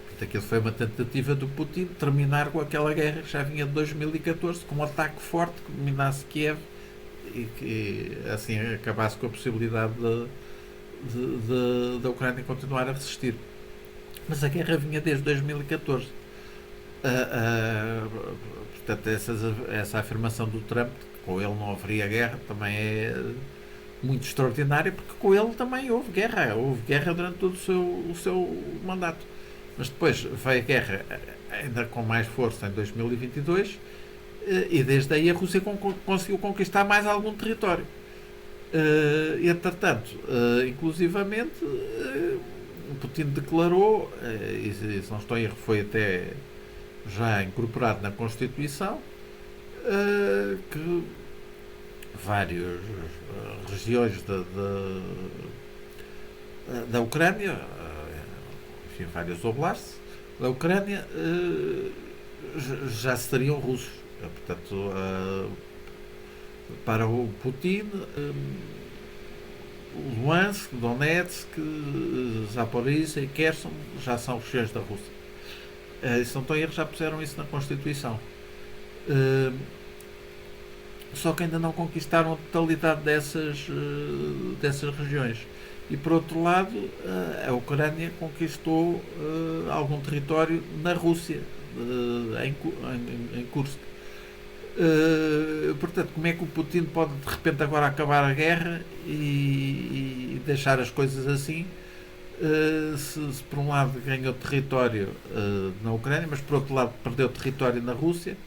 Portanto, aquilo foi uma tentativa do Putin de terminar com aquela guerra que já vinha de 2014, com um ataque forte que dominasse Kiev e que assim acabasse com a possibilidade da Ucrânia continuar a resistir. Mas a guerra vinha desde 2014. Portanto, essa afirmação do Trump de que com ele não haveria guerra também é muito extraordinária, porque com ele também houve guerra durante todo o seu mandato. Mas depois veio a guerra ainda com mais força em 2022 e desde aí a Rússia conseguiu conquistar mais algum território. Entretanto, inclusivamente, Putin declarou, e se não estou em erro foi até já incorporado na Constituição, que várias regiões da Ucrânia, enfim, vários oblasts da Ucrânia, já seriam russos. Portanto, para o Putin, Luhansk, Donetsk, Zaporizhia e Kherson já são regiões da Rússia. Se não estou em erro, já puseram isso na Constituição. Só que ainda não conquistaram a totalidade dessas regiões. E por outro lado, a Ucrânia conquistou algum território na Rússia, em Kursk. Portanto, como é que o Putin pode de repente agora acabar a guerra e deixar as coisas assim? Se por um lado ganhou território na Ucrânia, mas por outro lado perdeu território na Rússia,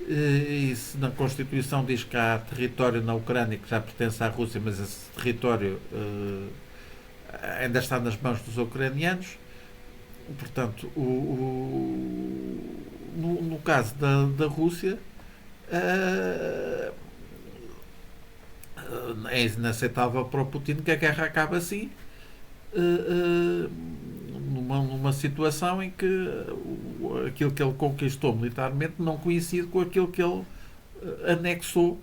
e se na Constituição diz que há território na Ucrânia que já pertence à Rússia, mas esse território ainda está nas mãos dos ucranianos. Portanto, no caso da Rússia, é inaceitável para o Putin que a guerra acabe assim, numa situação em que aquilo que ele conquistou militarmente não coincide com aquilo que ele anexou,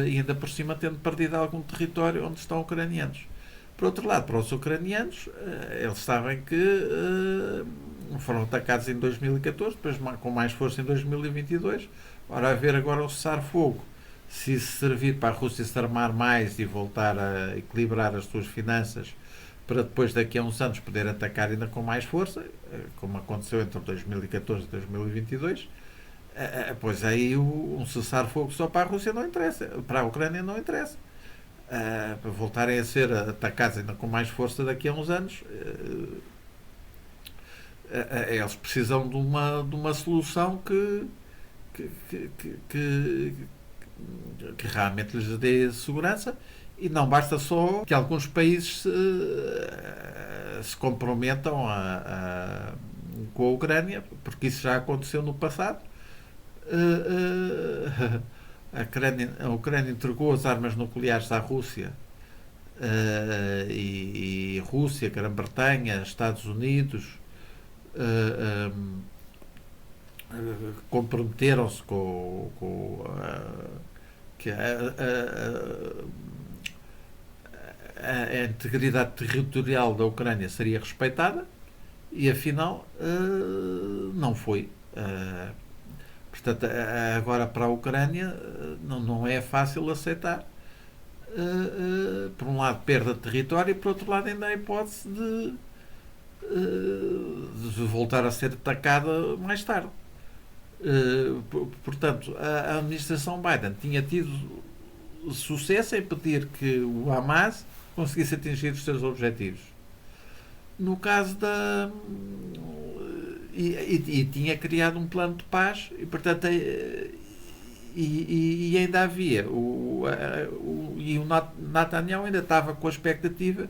e ainda por cima tendo perdido algum território onde estão ucranianos. Por outro lado, para os ucranianos, eles sabem que foram atacados em 2014, depois com mais força em 2022. Ora, a ver agora o cessar-fogo, se isso servir para a Rússia se armar mais e voltar a equilibrar as suas finanças para depois, daqui a uns anos, poder atacar ainda com mais força, como aconteceu entre 2014 e 2022, pois aí um cessar-fogo só para a Rússia não interessa, para a Ucrânia não interessa. Para voltarem a ser atacados ainda com mais força daqui a uns anos, eles precisam de uma solução que, que, que, que realmente lhes dê segurança, e não basta só que alguns países se comprometam com a Ucrânia, porque isso já aconteceu no passado. A Ucrânia entregou as armas nucleares à Rússia, e Rússia, Grã-Bretanha, Estados Unidos comprometeram-se com que a integridade territorial da Ucrânia seria respeitada, e afinal não foi. Portanto, agora para a Ucrânia não é fácil aceitar. Por um lado, perda de território, e por outro lado, ainda a hipótese de voltar a ser atacada mais tarde. Portanto, a administração Biden tinha tido sucesso em pedir que o Hamas conseguisse atingir os seus objetivos. No caso da. E tinha criado um plano de paz, e portanto. E ainda havia. E o Netanyahu ainda estava com a expectativa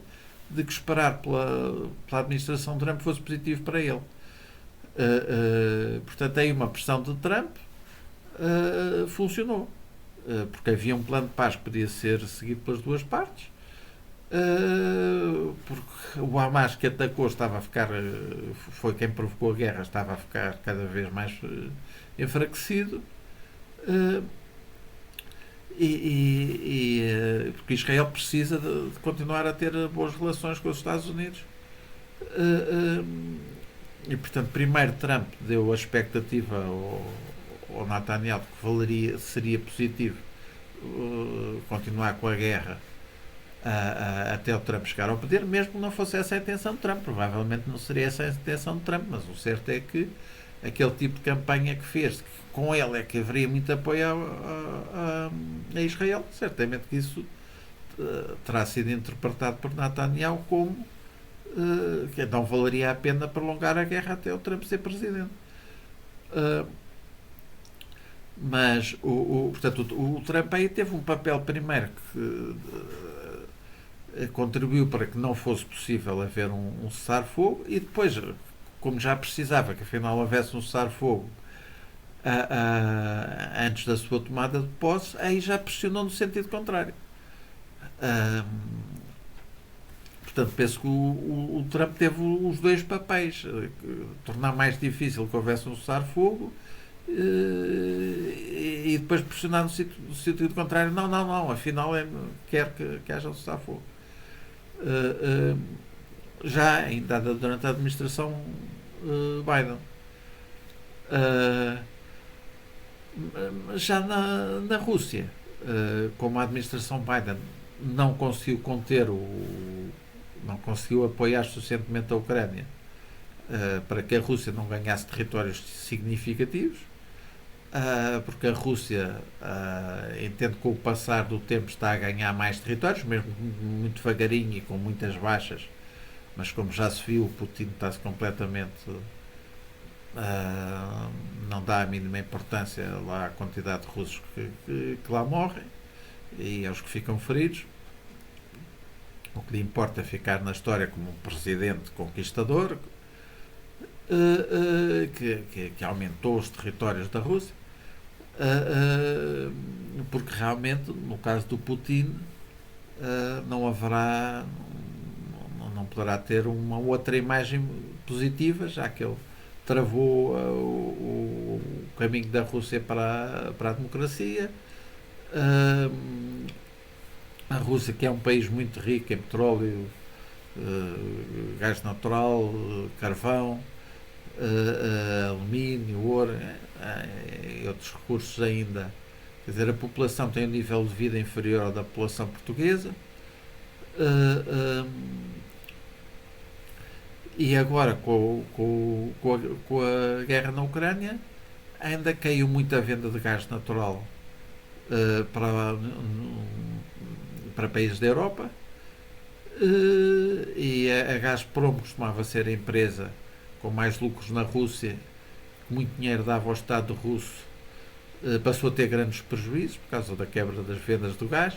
de que esperar pela administração Trump fosse positivo para ele. Portanto, aí uma pressão de Trump funcionou. Porque havia um plano de paz que podia ser seguido pelas duas partes. Porque o Hamas que atacou estava a ficar, foi quem provocou a guerra, estava a ficar cada vez mais enfraquecido. Porque Israel precisa de continuar a ter boas relações com os Estados Unidos. E portanto, primeiro Trump deu a expectativa ao Netanyahu que seria positivo continuar com a guerra até o Trump chegar ao poder, mesmo que não fosse essa a intenção de Trump. Provavelmente não seria essa a intenção de Trump, mas o certo é que aquele tipo de campanha que fez, que com ele é que haveria muito apoio a Israel, certamente que isso terá sido interpretado por Netanyahu como que não valeria a pena prolongar a guerra até o Trump ser presidente. Mas portanto, o Trump aí teve um papel primeiro que contribuiu para que não fosse possível haver um cessar-fogo, e depois, como já precisava que afinal houvesse um cessar-fogo antes da sua tomada de posse, aí já pressionou no sentido contrário. Portanto, penso que o Trump teve os dois papéis: tornar mais difícil que houvesse um cessar-fogo, e depois pressionar no sentido contrário. Não, afinal quer que haja um cessar-fogo. Já ainda durante a administração Biden. Já na Rússia, como a administração Biden não conseguiu não conseguiu apoiar suficientemente a Ucrânia para que a Rússia não ganhasse territórios significativos, porque a Rússia entende que com o passar do tempo está a ganhar mais territórios, mesmo muito devagarinho e com muitas baixas, mas como já se viu, o Putin está-se completamente não dá a mínima importância lá à quantidade de russos que lá morrem e aos que ficam feridos. O que lhe importa é ficar na história como um presidente conquistador que aumentou os territórios da Rússia, porque realmente no caso do Putin não haverá, não poderá ter uma outra imagem positiva, já que ele travou o caminho da Rússia para a democracia, A Rússia, que é um país muito rico em petróleo, gás natural, carvão, alumínio, ouro e outros recursos ainda. Quer dizer, a população tem um nível de vida inferior ao da população portuguesa. E agora, com a guerra na Ucrânia, ainda caiu muito a venda de gás natural para países da Europa. E a Gazprom costumava ser a empresa com mais lucros na Rússia, que muito dinheiro dava ao Estado russo, passou a ter grandes prejuízos por causa da quebra das vendas do gás.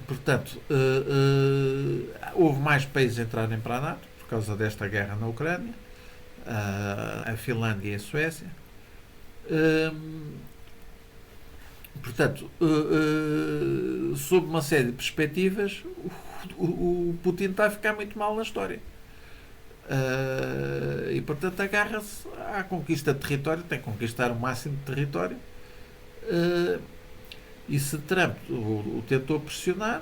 Portanto, houve mais países a entrarem para a NATO por causa desta guerra na Ucrânia, a Finlândia e a Suécia. Portanto, sob uma série de perspectivas, o Putin está a ficar muito mal na história. E, portanto, agarra-se à conquista de território, tem que conquistar o máximo de território. E se Trump o tentou pressionar,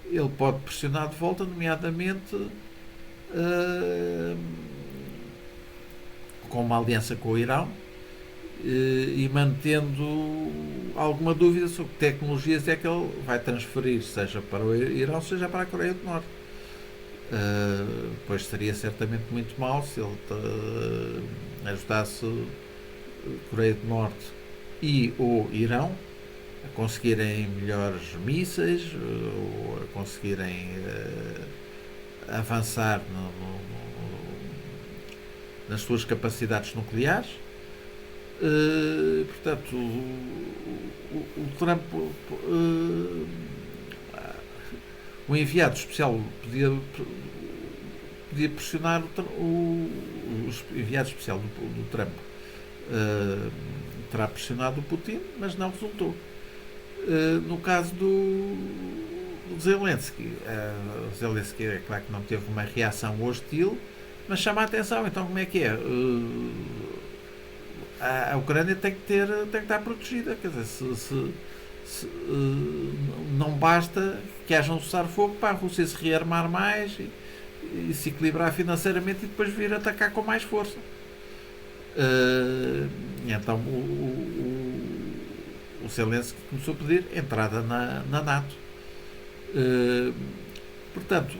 ele pode pressionar de volta, nomeadamente com uma aliança com o Irão, e mantendo alguma dúvida sobre que tecnologias é que ele vai transferir, seja para o Irão, seja para a Coreia do Norte. Pois seria certamente muito mau se ele ajudasse a Coreia do Norte e o Irão a conseguirem melhores mísseis, ou a conseguirem avançar nas suas capacidades nucleares. Portanto, o Trump, o enviado especial podia pressionar o enviado especial do Trump terá pressionado o Putin, mas não resultou. No caso do Zelensky, Zelensky é claro que não teve uma reação hostil, mas chama a atenção. Então, como é que é? A Ucrânia tem que estar protegida. Quer dizer, não basta que haja um cessar-fogo para a Rússia se rearmar mais e se equilibrar financeiramente e depois vir atacar com mais força. Então o Zelensky começou a pedir entrada na NATO. Portanto,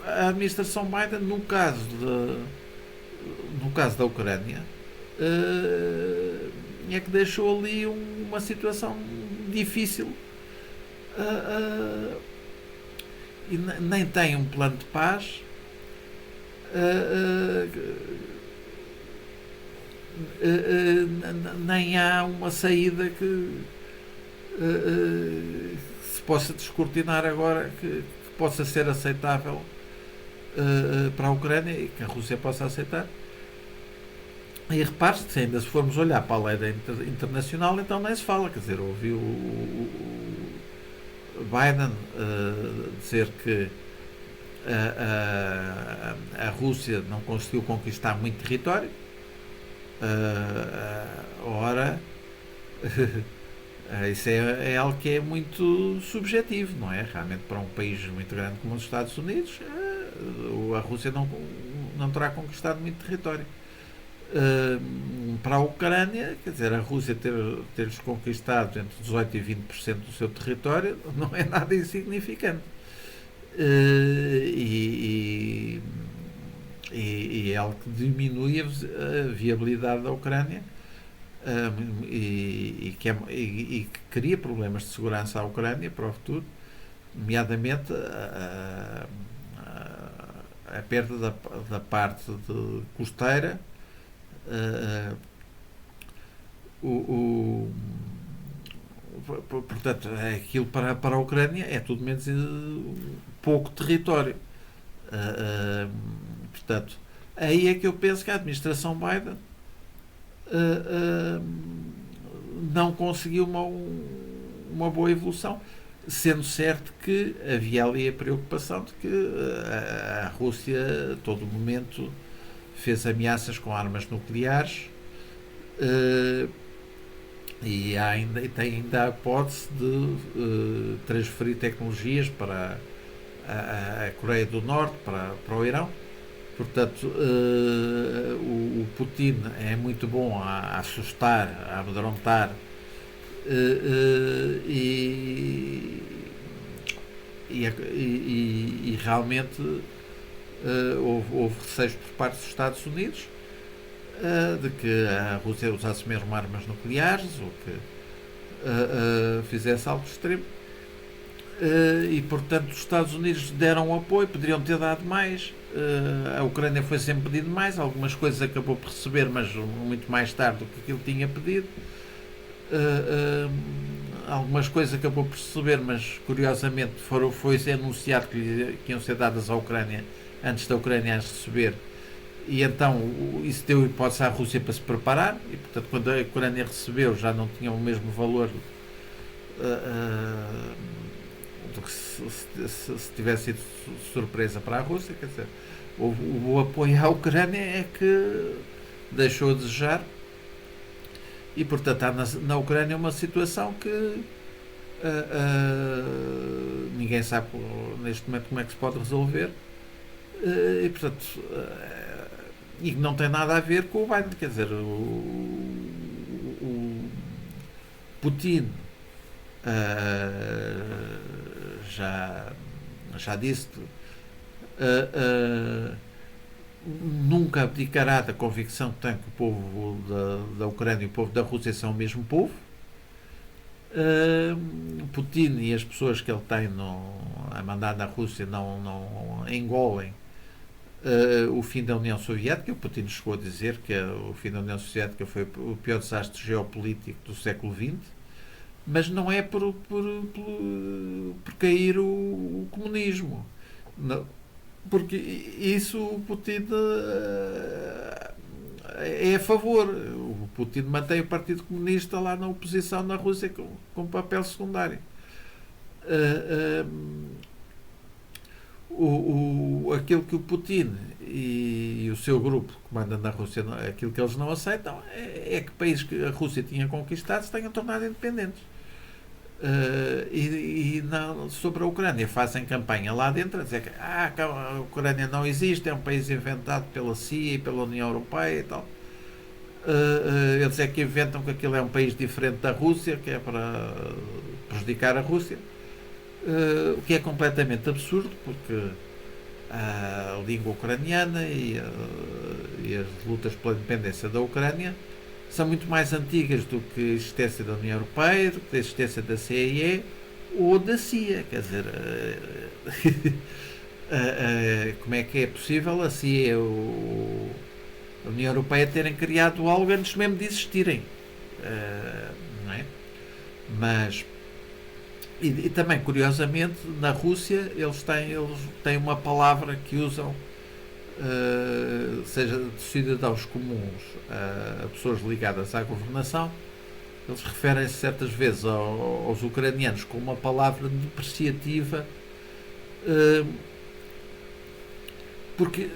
a administração Biden, no caso da Ucrânia, é que deixou ali uma situação difícil, e nem tem um plano de paz, nem há uma saída que se possa descortinar agora, que possa ser aceitável para a Ucrânia e que a Rússia possa aceitar. E repare-se que, ainda se formos olhar para a lei internacional, então nem se fala. Quer dizer, ouvi o Biden dizer que a Rússia não conseguiu conquistar muito território. Ora, isso é algo que é muito subjetivo, não é? Realmente, para um país muito grande como os Estados Unidos, a Rússia não terá conquistado muito território. Para a Ucrânia, quer dizer, a Rússia ter-lhes conquistado entre 18% e 20% do seu território não é nada insignificante. E é algo que diminui a viabilidade da Ucrânia, e que cria problemas de segurança à Ucrânia para o futuro, nomeadamente a perda da parte costeira. Portanto, aquilo para a Ucrânia é tudo menos pouco território. Portanto, aí é que eu penso que a administração Biden não conseguiu uma boa evolução, sendo certo que havia ali a preocupação de que a Rússia a todo momento fez ameaças com armas nucleares, e tem ainda a hipótese de transferir tecnologias para a Coreia do Norte, para o Irão. Portanto, o Putin é muito bom a assustar, a amedrontar, e, e realmente houve receios por parte dos Estados Unidos, de que a Rússia usasse mesmo armas nucleares ou que fizesse algo extremo. E portanto os Estados Unidos deram apoio, poderiam ter dado mais. A Ucrânia foi sempre pedindo mais, algumas coisas acabou por receber, mas muito mais tarde do que aquilo tinha pedido. Algumas coisas acabou por receber, mas curiosamente foi anunciado que iam ser dadas à Ucrânia antes da Ucrânia as receber. E então isso deu hipótese à Rússia para se preparar, e portanto quando a Ucrânia recebeu já não tinha o mesmo valor do que se tivesse sido surpresa para a Rússia. Quer dizer, o apoio à Ucrânia é que deixou a desejar, e portanto há na Ucrânia uma situação que ninguém sabe neste momento como é que se pode resolver, e portanto e não tem nada a ver com o Biden. Quer dizer, o Putin já disse, nunca abdicará da convicção que tem que o povo da Ucrânia e o povo da Rússia são o mesmo povo. Putin e as pessoas que ele tem a mandar na Rússia não engolem o fim da União Soviética. O Putin chegou a dizer que o fim da União Soviética foi o pior desastre geopolítico do século XX, mas não é por cair o comunismo. Não, porque isso o Putin é a favor. O Putin mantém o Partido Comunista lá na oposição na Rússia com papel secundário. Aquilo que o Putin e o seu grupo que manda na Rússia, aquilo que eles não aceitam é que países que a Rússia tinha conquistado se tenham tornado independentes. Sobre a Ucrânia fazem campanha lá dentro a dizer que a Ucrânia não existe, é um país inventado pela CIA e pela União Europeia e tal. Eles é que inventam que aquilo é um país diferente da Rússia, que é para prejudicar a Rússia, o que é completamente absurdo, porque a língua ucraniana e as lutas pela independência da Ucrânia são muito mais antigas do que a existência da União Europeia, do que a existência da CIE ou da CIA. Quer dizer, como é que é possível a CIA e a União Europeia terem criado algo antes mesmo de existirem? Não é? Mas e também, curiosamente, na Rússia eles têm uma palavra que usam, seja de cidadãos comuns a pessoas ligadas à governação. Eles referem-se certas vezes aos ucranianos com uma palavra depreciativa, porque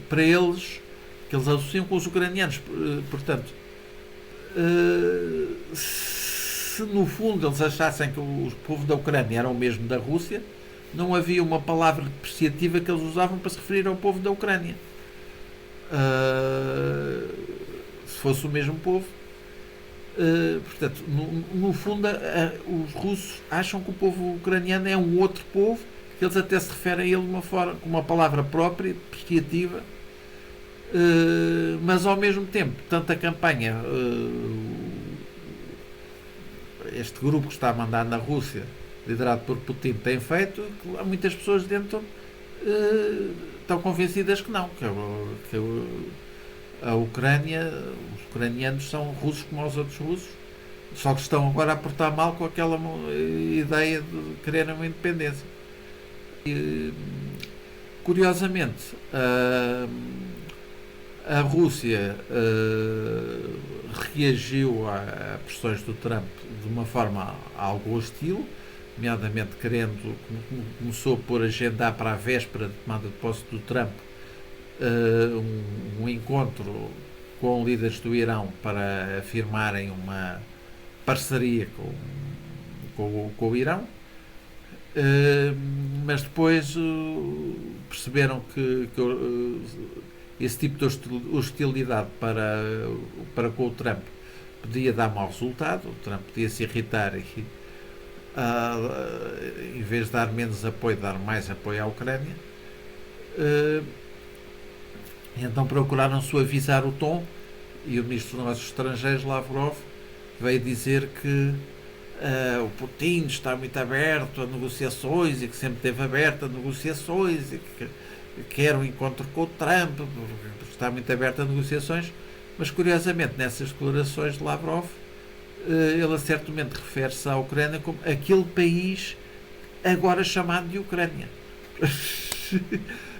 para eles, que eles associam com os ucranianos. Portanto, se no fundo eles achassem que o povo da Ucrânia era o mesmo da Rússia, não havia uma palavra depreciativa que eles usavam para se referir ao povo da Ucrânia. Se fosse o mesmo povo. Portanto, no fundo, os russos acham que o povo ucraniano é um outro povo, que eles até se referem a ele com uma palavra própria, depreciativa. Mas ao mesmo tempo, tanta campanha, este grupo que está a mandar na Rússia, liderado por Putin, tem feito, que há muitas pessoas dentro estão convencidas que não, que a Ucrânia, os ucranianos são russos como os outros russos, só que estão agora a portar mal com aquela ideia de quererem uma independência. E, curiosamente, a Rússia reagiu a pressões do Trump de uma forma algo hostil, nomeadamente começou por agendar para a véspera de tomada de posse do Trump um encontro com líderes do Irão para afirmarem uma parceria com o Irão, mas depois perceberam que esse tipo de hostilidade para com o Trump podia dar mau resultado. O Trump podia se irritar e, em vez de dar menos apoio, dar mais apoio à Ucrânia. Então procuraram suavizar o tom, e o ministro dos Negócios Estrangeiros, Lavrov, veio dizer que o Putin está muito aberto a negociações e que sempre esteve aberto a negociações e que quer um encontro com o Trump, está muito aberto a negociações. Mas curiosamente, nessas declarações de Lavrov, ele certamente refere-se à Ucrânia como aquele país agora chamado de Ucrânia.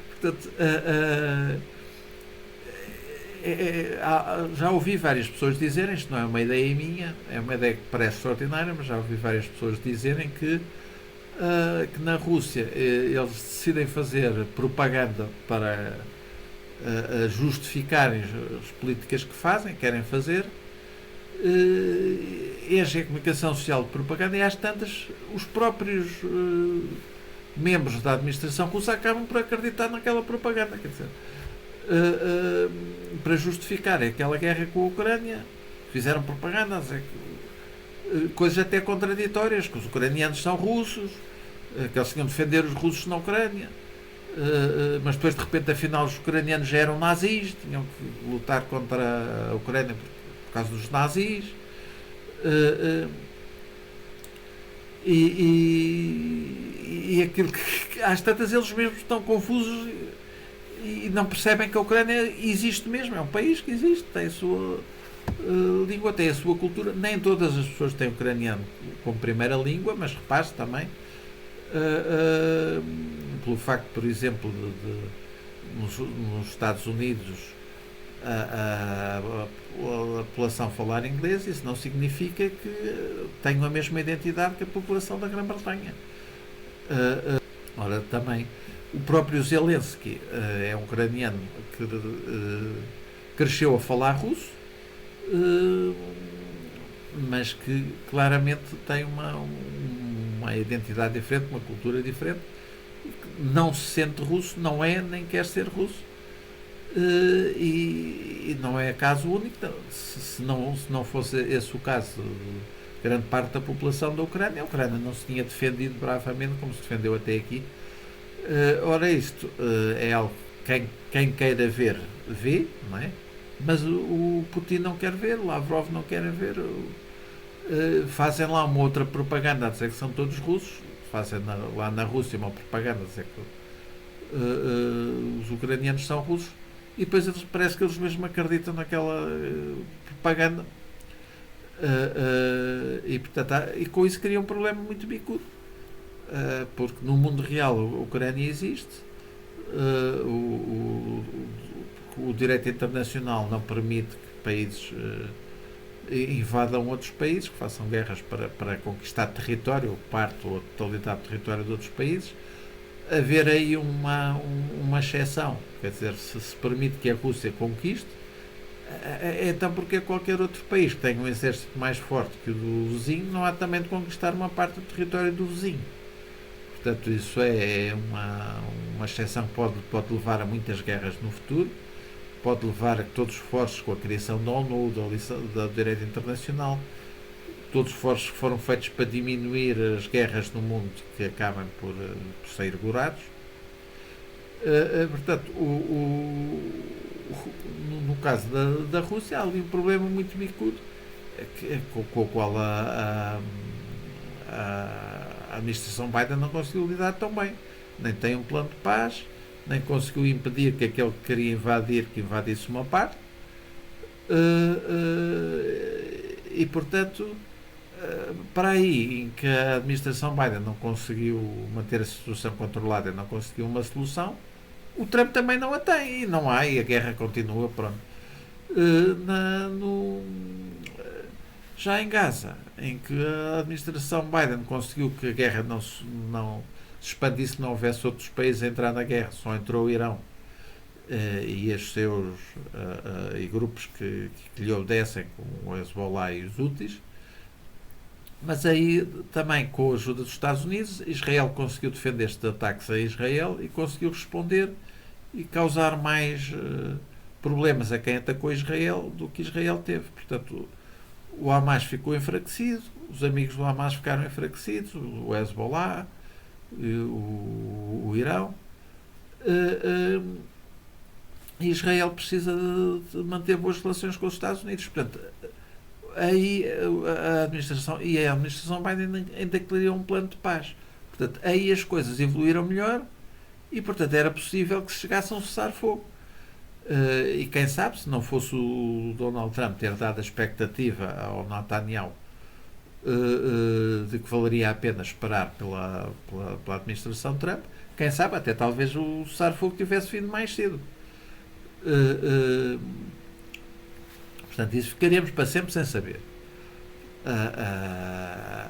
Portanto, já ouvi várias pessoas dizerem, isto não é uma ideia minha, é uma ideia que parece extraordinária, mas já ouvi várias pessoas dizerem que na Rússia eles decidem fazer propaganda para justificarem as políticas que fazem, querem fazer, e a comunicação social de propaganda, e às tantas os próprios membros da administração russa acabam por acreditar naquela propaganda, quer dizer, para justificar aquela guerra com a Ucrânia, fizeram propaganda a dizer coisas até contraditórias, que os ucranianos são russos, que eles tinham de defender os russos na Ucrânia, mas depois de repente afinal os ucranianos já eram nazis, tinham que lutar contra a Ucrânia por causa dos nazis, e aquilo que às tantas eles mesmos estão confusos e não percebem que a Ucrânia existe mesmo, é um país que existe, tem a sua língua, tem a sua cultura. Nem todas as pessoas têm ucraniano como primeira língua, mas repare-se também pelo facto, por exemplo, nos Estados Unidos a população falar inglês, isso não significa que tenham a mesma identidade que a população da Grã-Bretanha. Ora, também o próprio Zelensky é um ucraniano que cresceu a falar russo, mas que claramente tem uma identidade diferente, uma cultura diferente, não se sente russo, não é nem quer ser russo, e não é caso único. Se não fosse esse o caso de grande parte da população da Ucrânia, a Ucrânia não se tinha defendido bravamente como se defendeu até aqui. Ora, isto é algo que quem queira ver, vê, não é? Mas o Putin não quer ver, o Lavrov não quer ver. Fazem lá uma outra propaganda a dizer que são todos russos, fazem lá na Rússia uma propaganda a dizer que os ucranianos são russos, e depois parece que eles mesmos acreditam naquela propaganda, e portanto e com isso cria um problema muito bicudo, porque no mundo real a Ucrânia existe, o direito internacional não permite que países invadam outros países, que façam guerras para conquistar território, ou parte ou a totalidade do território de outros países. Haver aí uma exceção, quer dizer, se permite que a Rússia conquiste, então porque qualquer outro país que tenha um exército mais forte que o do vizinho não há também de conquistar uma parte do território do vizinho. Portanto, isso é uma exceção que pode levar a muitas guerras no futuro, pode levar a que todos os esforços com a criação da ONU, do direito internacional, todos os esforços que foram feitos para diminuir as guerras no mundo, que acabam por ser gorados. Portanto, no caso da Rússia, há ali um problema muito bicudo, com o qual a administração Biden não conseguiu lidar tão bem. Nem tem um plano de paz, nem conseguiu impedir que aquele que queria invadir, que invadisse uma parte, e portanto, para aí em que a administração Biden não conseguiu manter a situação controlada e não conseguiu uma solução, o Trump também não a tem, e não há, e a guerra continua, pronto. Já em Gaza, em que a administração Biden conseguiu que a guerra não se expandisse, não houvesse outros países a entrar na guerra, só entrou o Irão, e os seus e grupos que lhe obedecem, como o Hezbollah e os Houthis. Mas aí também, com a ajuda dos Estados Unidos, Israel conseguiu defender estes ataques a Israel e conseguiu responder e causar mais problemas a quem atacou Israel do que Israel teve. Portanto, o Hamas ficou enfraquecido, os amigos do Hamas ficaram enfraquecidos, o Hezbollah, o Irão. Israel precisa de manter boas relações com os Estados Unidos. Portanto, aí a administração Biden ainda declarou um plano de paz. Portanto, aí as coisas evoluíram melhor e, portanto, era possível que se chegasse a um cessar-fogo. E quem sabe, se não fosse o Donald Trump ter dado a expectativa ao Netanyahu de que valeria a pena esperar pela administração Trump, quem sabe até talvez o cessar-fogo tivesse vindo mais cedo. Portanto, isso ficaríamos para sempre sem saber.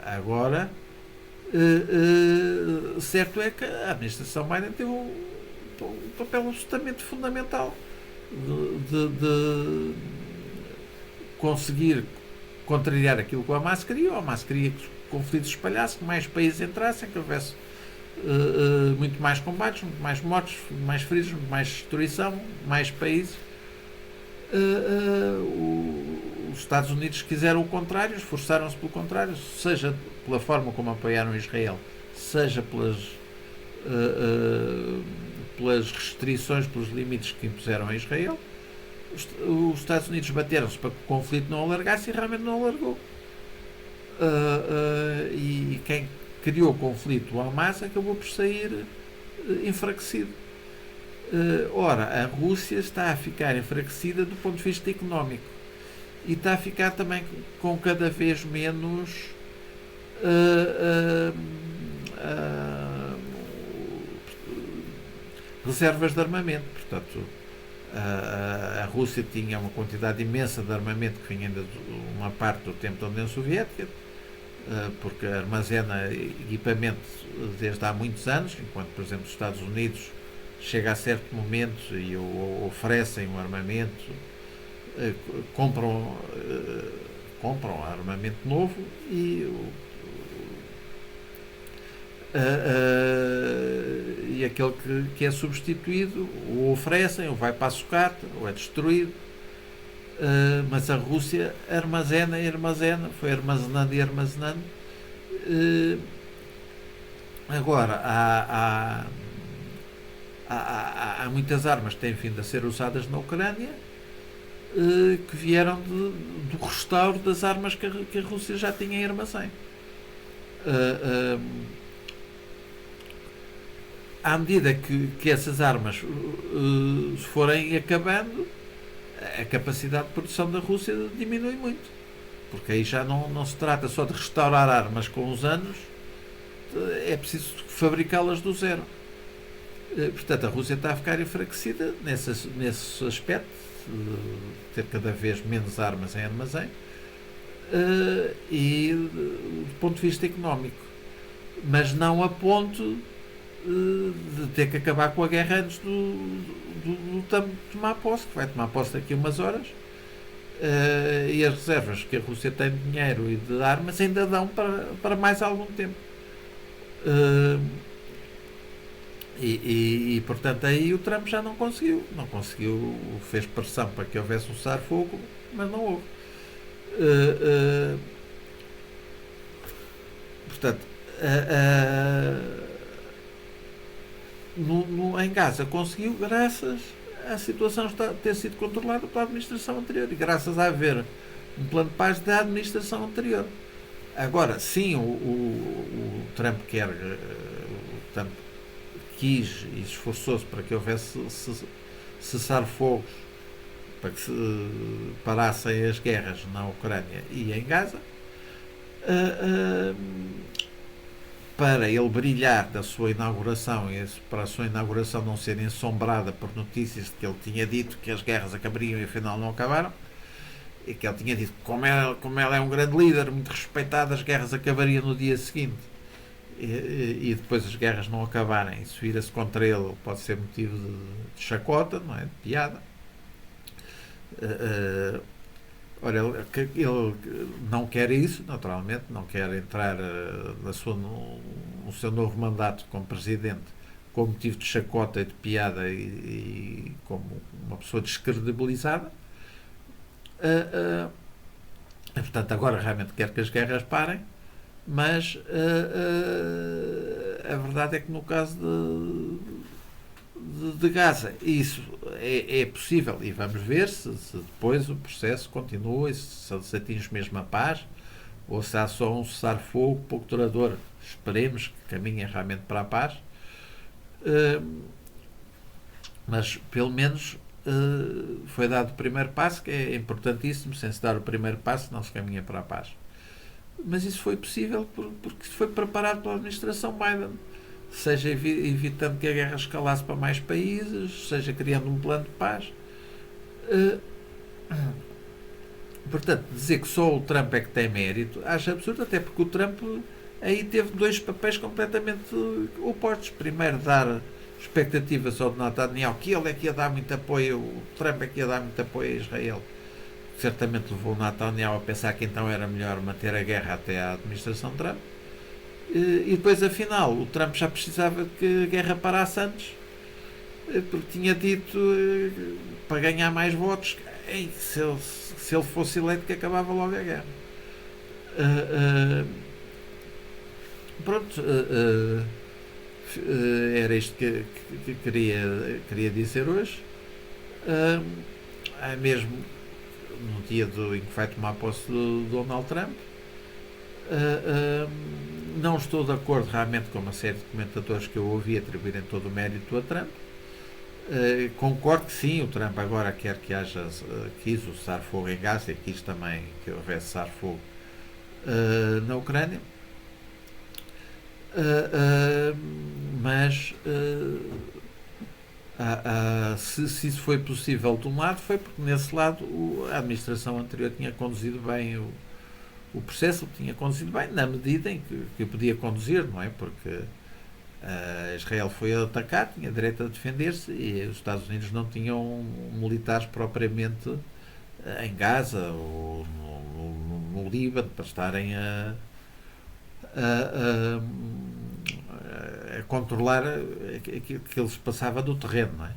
Agora, certo é que a administração Biden teve um papel absolutamente fundamental de conseguir contrariar aquilo que o Hamas queria. O Hamas queria que os conflitos se espalhassem, que mais países entrassem, que houvesse muito mais combates, muito mais mortes, muito mais feridos, muito mais destruição, mais países. Os Estados Unidos quiseram o contrário, esforçaram-se pelo contrário, seja pela forma como apoiaram Israel, seja pelas restrições, pelos limites que impuseram a Israel. Os Estados Unidos bateram-se para que o conflito não alargasse e realmente não alargou. E quem criou o conflito, o Hamas, acabou por sair enfraquecido. Ora, a Rússia está a ficar enfraquecida do ponto de vista económico e está a ficar também com cada vez menos reservas de armamento. Portanto, a Rússia tinha uma quantidade imensa de armamento que vinha de uma parte do tempo da União Soviética, porque armazena equipamento desde há muitos anos, enquanto, por exemplo, os Estados Unidos chega a certo momento e oferecem um armamento, compram armamento novo e aquele que é substituído o oferecem, ou vai para a sucata, ou é destruído. Mas a Rússia armazena, foi armazenando e armazenando. Agora, há muitas armas que têm vindo a ser usadas na Ucrânia que vieram do restauro das armas que a Rússia já tinha em armazém. À medida que essas armas se forem acabando, a capacidade de produção da Rússia diminui muito, porque aí já não se trata só de restaurar armas com os anos, é preciso fabricá-las do zero. Portanto, a Rússia está a ficar enfraquecida nesse aspecto, de ter cada vez menos armas em armazém, e do ponto de vista económico, mas não a ponto de ter que acabar com a guerra antes do Trump tomar posse, que vai tomar posse daqui a umas horas, e as reservas que a Rússia tem de dinheiro e de armas ainda dão para mais algum tempo. Portanto, aí o Trump já não conseguiu, fez pressão para que houvesse um cessar-fogo, mas não houve. Portanto, em Gaza conseguiu, graças à situação ter sido controlada pela administração anterior e graças a haver um plano de paz da administração anterior. Agora, sim, o Trump quis e esforçou-se para que houvesse cessar-fogos, para que se parassem as guerras na Ucrânia e em Gaza, para ele brilhar da sua inauguração e para a sua inauguração não ser ensombrada por notícias de que ele tinha dito que as guerras acabariam e afinal não acabaram, e que ele tinha dito que como ela é um grande líder, muito respeitado, as guerras acabariam no dia seguinte, e depois as guerras não acabarem, se vira-se contra ele, pode ser motivo de chacota, não é? De piada. Uh, Ora, ele não quer isso, naturalmente, não quer entrar no seu novo mandato como presidente com motivo de chacota e de piada e como uma pessoa descredibilizada. Portanto, agora realmente quer que as guerras parem, mas a verdade é que no caso de Gaza isso é possível e vamos ver se depois o processo continua e se atinge mesmo a paz ou se há só um cessar-fogo pouco duradouro. Esperemos que caminhe realmente para a paz, mas pelo menos foi dado o primeiro passo, que é importantíssimo. Sem se dar o primeiro passo não se caminha para a paz, mas isso foi possível porque foi preparado pela administração Biden, seja evitando que a guerra escalasse para mais países, seja criando um plano de paz. Portanto, dizer que só o Trump é que tem mérito, acho absurdo, até porque o Trump aí teve dois papéis completamente opostos. Primeiro, dar expectativas ao Netanyahu que ele é que ia dar muito apoio, o Trump é que ia dar muito apoio a Israel. Certamente levou o Netanyahu a pensar que então era melhor manter a guerra até à administração Trump. E depois, afinal, o Trump já precisava que a guerra parasse antes, porque tinha dito para ganhar mais votos, se ele fosse eleito, que acabava logo a guerra. Pronto, era isto que queria dizer hoje. Mesmo no dia em que vai tomar posse do Donald Trump, não estou de acordo realmente com uma série de comentadores que eu ouvi atribuírem todo o mérito a Trump. Concordo que sim, o Trump agora quer que quis o cessar-fogo em Gaza e quis também que houvesse cessar-fogo na Ucrânia, mas se isso foi possível de um lado, foi porque nesse lado a administração anterior tinha conduzido bem o processo, tinha conduzido bem na medida em que podia conduzir, não é? Porque Israel foi atacado, tinha direito a defender-se e os Estados Unidos não tinham militares propriamente em Gaza ou no Líbano para estarem a controlar aquilo que eles passavam do terreno, não é?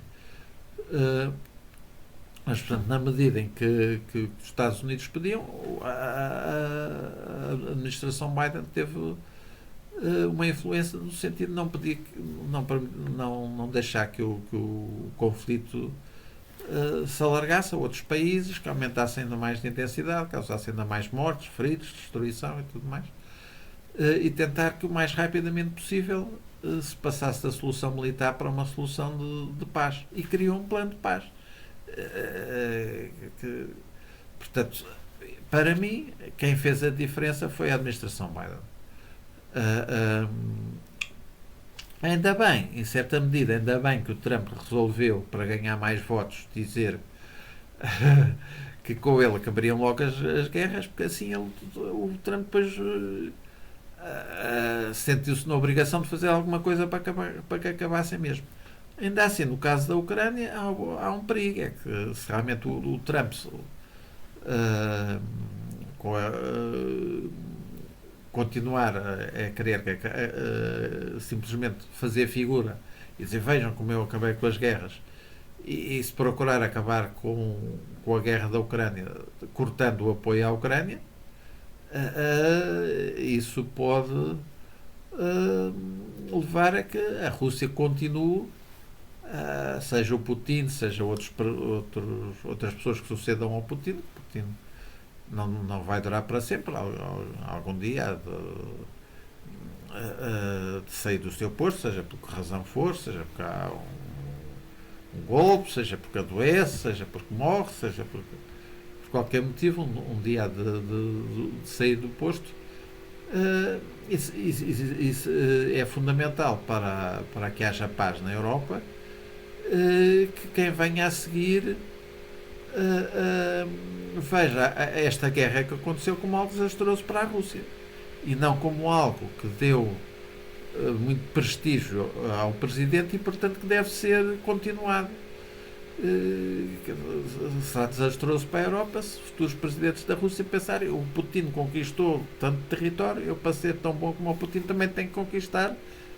Mas, portanto, na medida em que os Estados Unidos pediam, a administração Biden teve uma influência no sentido de não pedir, não deixar que o conflito se alargasse a outros países, que aumentasse ainda mais de intensidade, causasse ainda mais mortes, feridos, destruição e tudo mais, e tentar que o mais rapidamente possível se passasse da solução militar para uma solução de paz, e criou um plano de paz. Portanto, para mim, quem fez a diferença foi a administração Biden. Ainda bem, em certa medida, ainda bem que o Trump resolveu, para ganhar mais votos, dizer que com ele acabariam logo as guerras, porque assim o Trump depois sentiu-se na obrigação de fazer alguma coisa para que acabassem mesmo. Ainda assim, no caso da Ucrânia, há um perigo, é que se realmente o Trump continuar a querer simplesmente fazer figura e dizer vejam como eu acabei com as guerras, e se procurar acabar com a guerra da Ucrânia cortando o apoio à Ucrânia, isso pode levar a que a Rússia continue, seja o Putin, seja outras pessoas que sucedam ao Putin. Putin não vai durar para sempre, algum dia de sair do seu posto, seja por que razão for, seja porque há um golpe, seja porque adoece, seja porque morre, seja por qualquer motivo, um dia de sair do posto. Isso é fundamental para que haja paz na Europa, que quem venha a seguir veja esta guerra que aconteceu como algo desastroso para a Rússia e não como algo que deu muito prestígio ao presidente e, portanto, que deve ser continuado. Será desastroso para a Europa se futuros presidentes da Rússia pensarem o Putin conquistou tanto território, eu para ser tão bom como o Putin também tenho que conquistar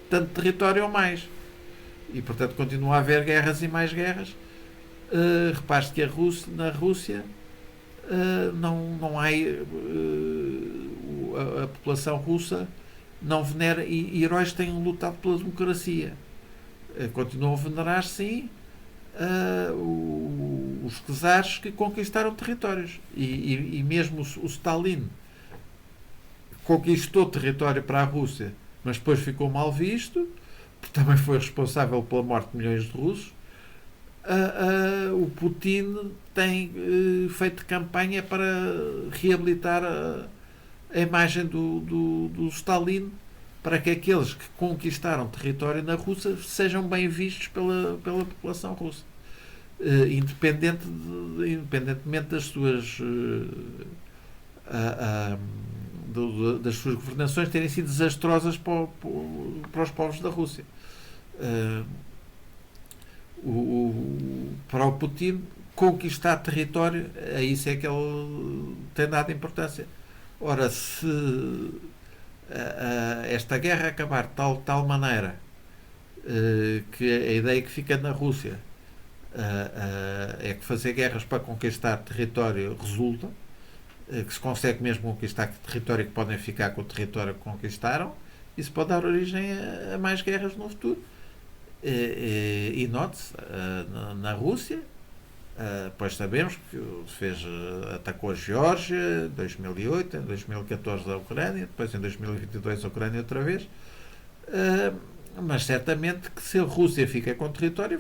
tanto território ou mais. E, portanto, continua a haver guerras e mais guerras. Repare-se que na Rússia não há a população russa não venera e heróis têm lutado pela democracia. Continuam a venerar, sim, os czares que conquistaram territórios. E mesmo o Stalin conquistou território para a Rússia, mas depois ficou mal visto, porque também foi responsável pela morte de milhões de russos. O Putin tem feito campanha para reabilitar a imagem do Stalin, para que aqueles que conquistaram território na Rússia sejam bem vistos pela população russa, independentemente das suas das suas governações terem sido desastrosas para os povos da Rússia. Para o Putin, conquistar território, a isso é que ele tem dado importância. Ora, se esta guerra acabar de tal maneira que a ideia que fica na Rússia é que fazer guerras para conquistar território resulta, que se consegue mesmo conquistar território que podem ficar com o território que conquistaram, isso pode dar origem a mais guerras no futuro. E note-se, na Rússia, pois sabemos que atacou a Geórgia em 2008, em 2014 a Ucrânia, depois em 2022 a Ucrânia outra vez, mas certamente que se a Rússia fica com território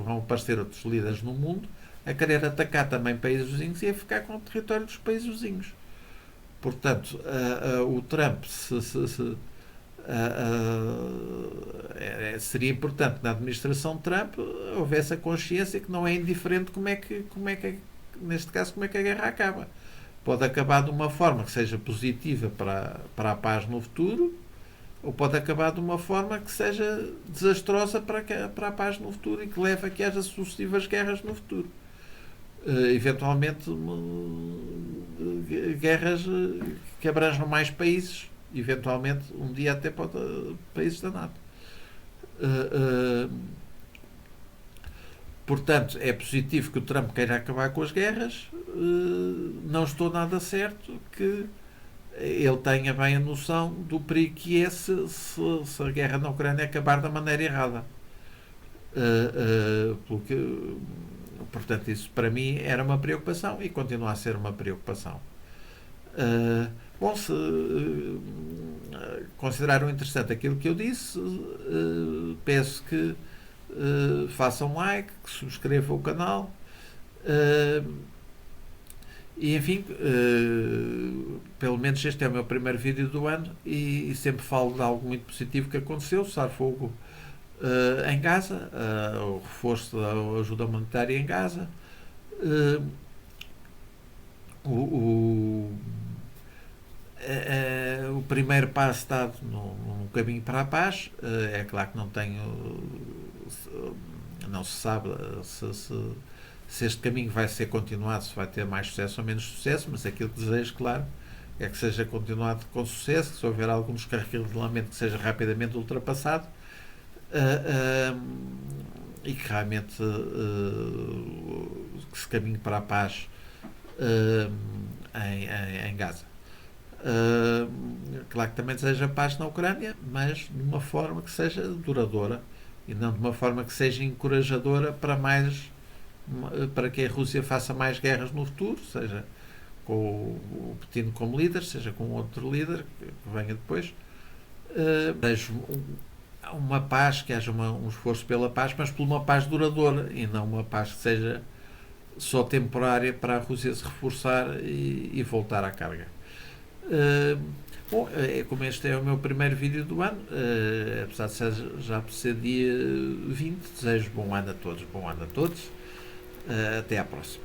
vão aparecer outros líderes no mundo a querer atacar também países vizinhos e a ficar com o território dos países vizinhos. Portanto, o Trump seria importante na administração Trump houvesse a consciência que não é indiferente neste caso como é que a guerra acaba. Pode acabar de uma forma que seja positiva para a paz no futuro, ou pode acabar de uma forma que seja desastrosa para a paz no futuro e que leve a que haja sucessivas guerras no futuro. Eventualmente guerras que abranjam mais países, eventualmente um dia até países da NATO. Portanto, é positivo que o Trump queira acabar com as guerras. Não estou nada certo que ele tenha bem a noção do perigo que é se a guerra na Ucrânia acabar da maneira errada. Portanto, isso para mim era uma preocupação e continua a ser uma preocupação. Bom, se consideraram interessante aquilo que eu disse, peço que façam like, que subscrevam o canal e enfim, pelo menos este é o meu primeiro vídeo do ano e sempre falo de algo muito positivo que aconteceu, cessar fogo em Gaza, o reforço da ajuda humanitária em Gaza, o primeiro passo dado no caminho para a paz. É claro que não se sabe se este caminho vai ser continuado, se vai ter mais sucesso ou menos sucesso, mas aquilo que desejo, claro, é que seja continuado com sucesso, que se houver algum descarrilamento que seja rapidamente ultrapassado e que realmente que se caminhe para a paz em Gaza. Claro que também deseja paz na Ucrânia, mas de uma forma que seja duradoura e não de uma forma que seja encorajadora para que a Rússia faça mais guerras no futuro, seja com o Putin como líder, seja com outro líder que venha depois. Desejo uma paz, que haja um esforço pela paz, mas por uma paz duradoura e não uma paz que seja só temporária para a Rússia se reforçar e voltar à carga. Bom, como este é o meu primeiro vídeo do ano, apesar de já ser dia 20, desejo bom ano a todos, até à próxima.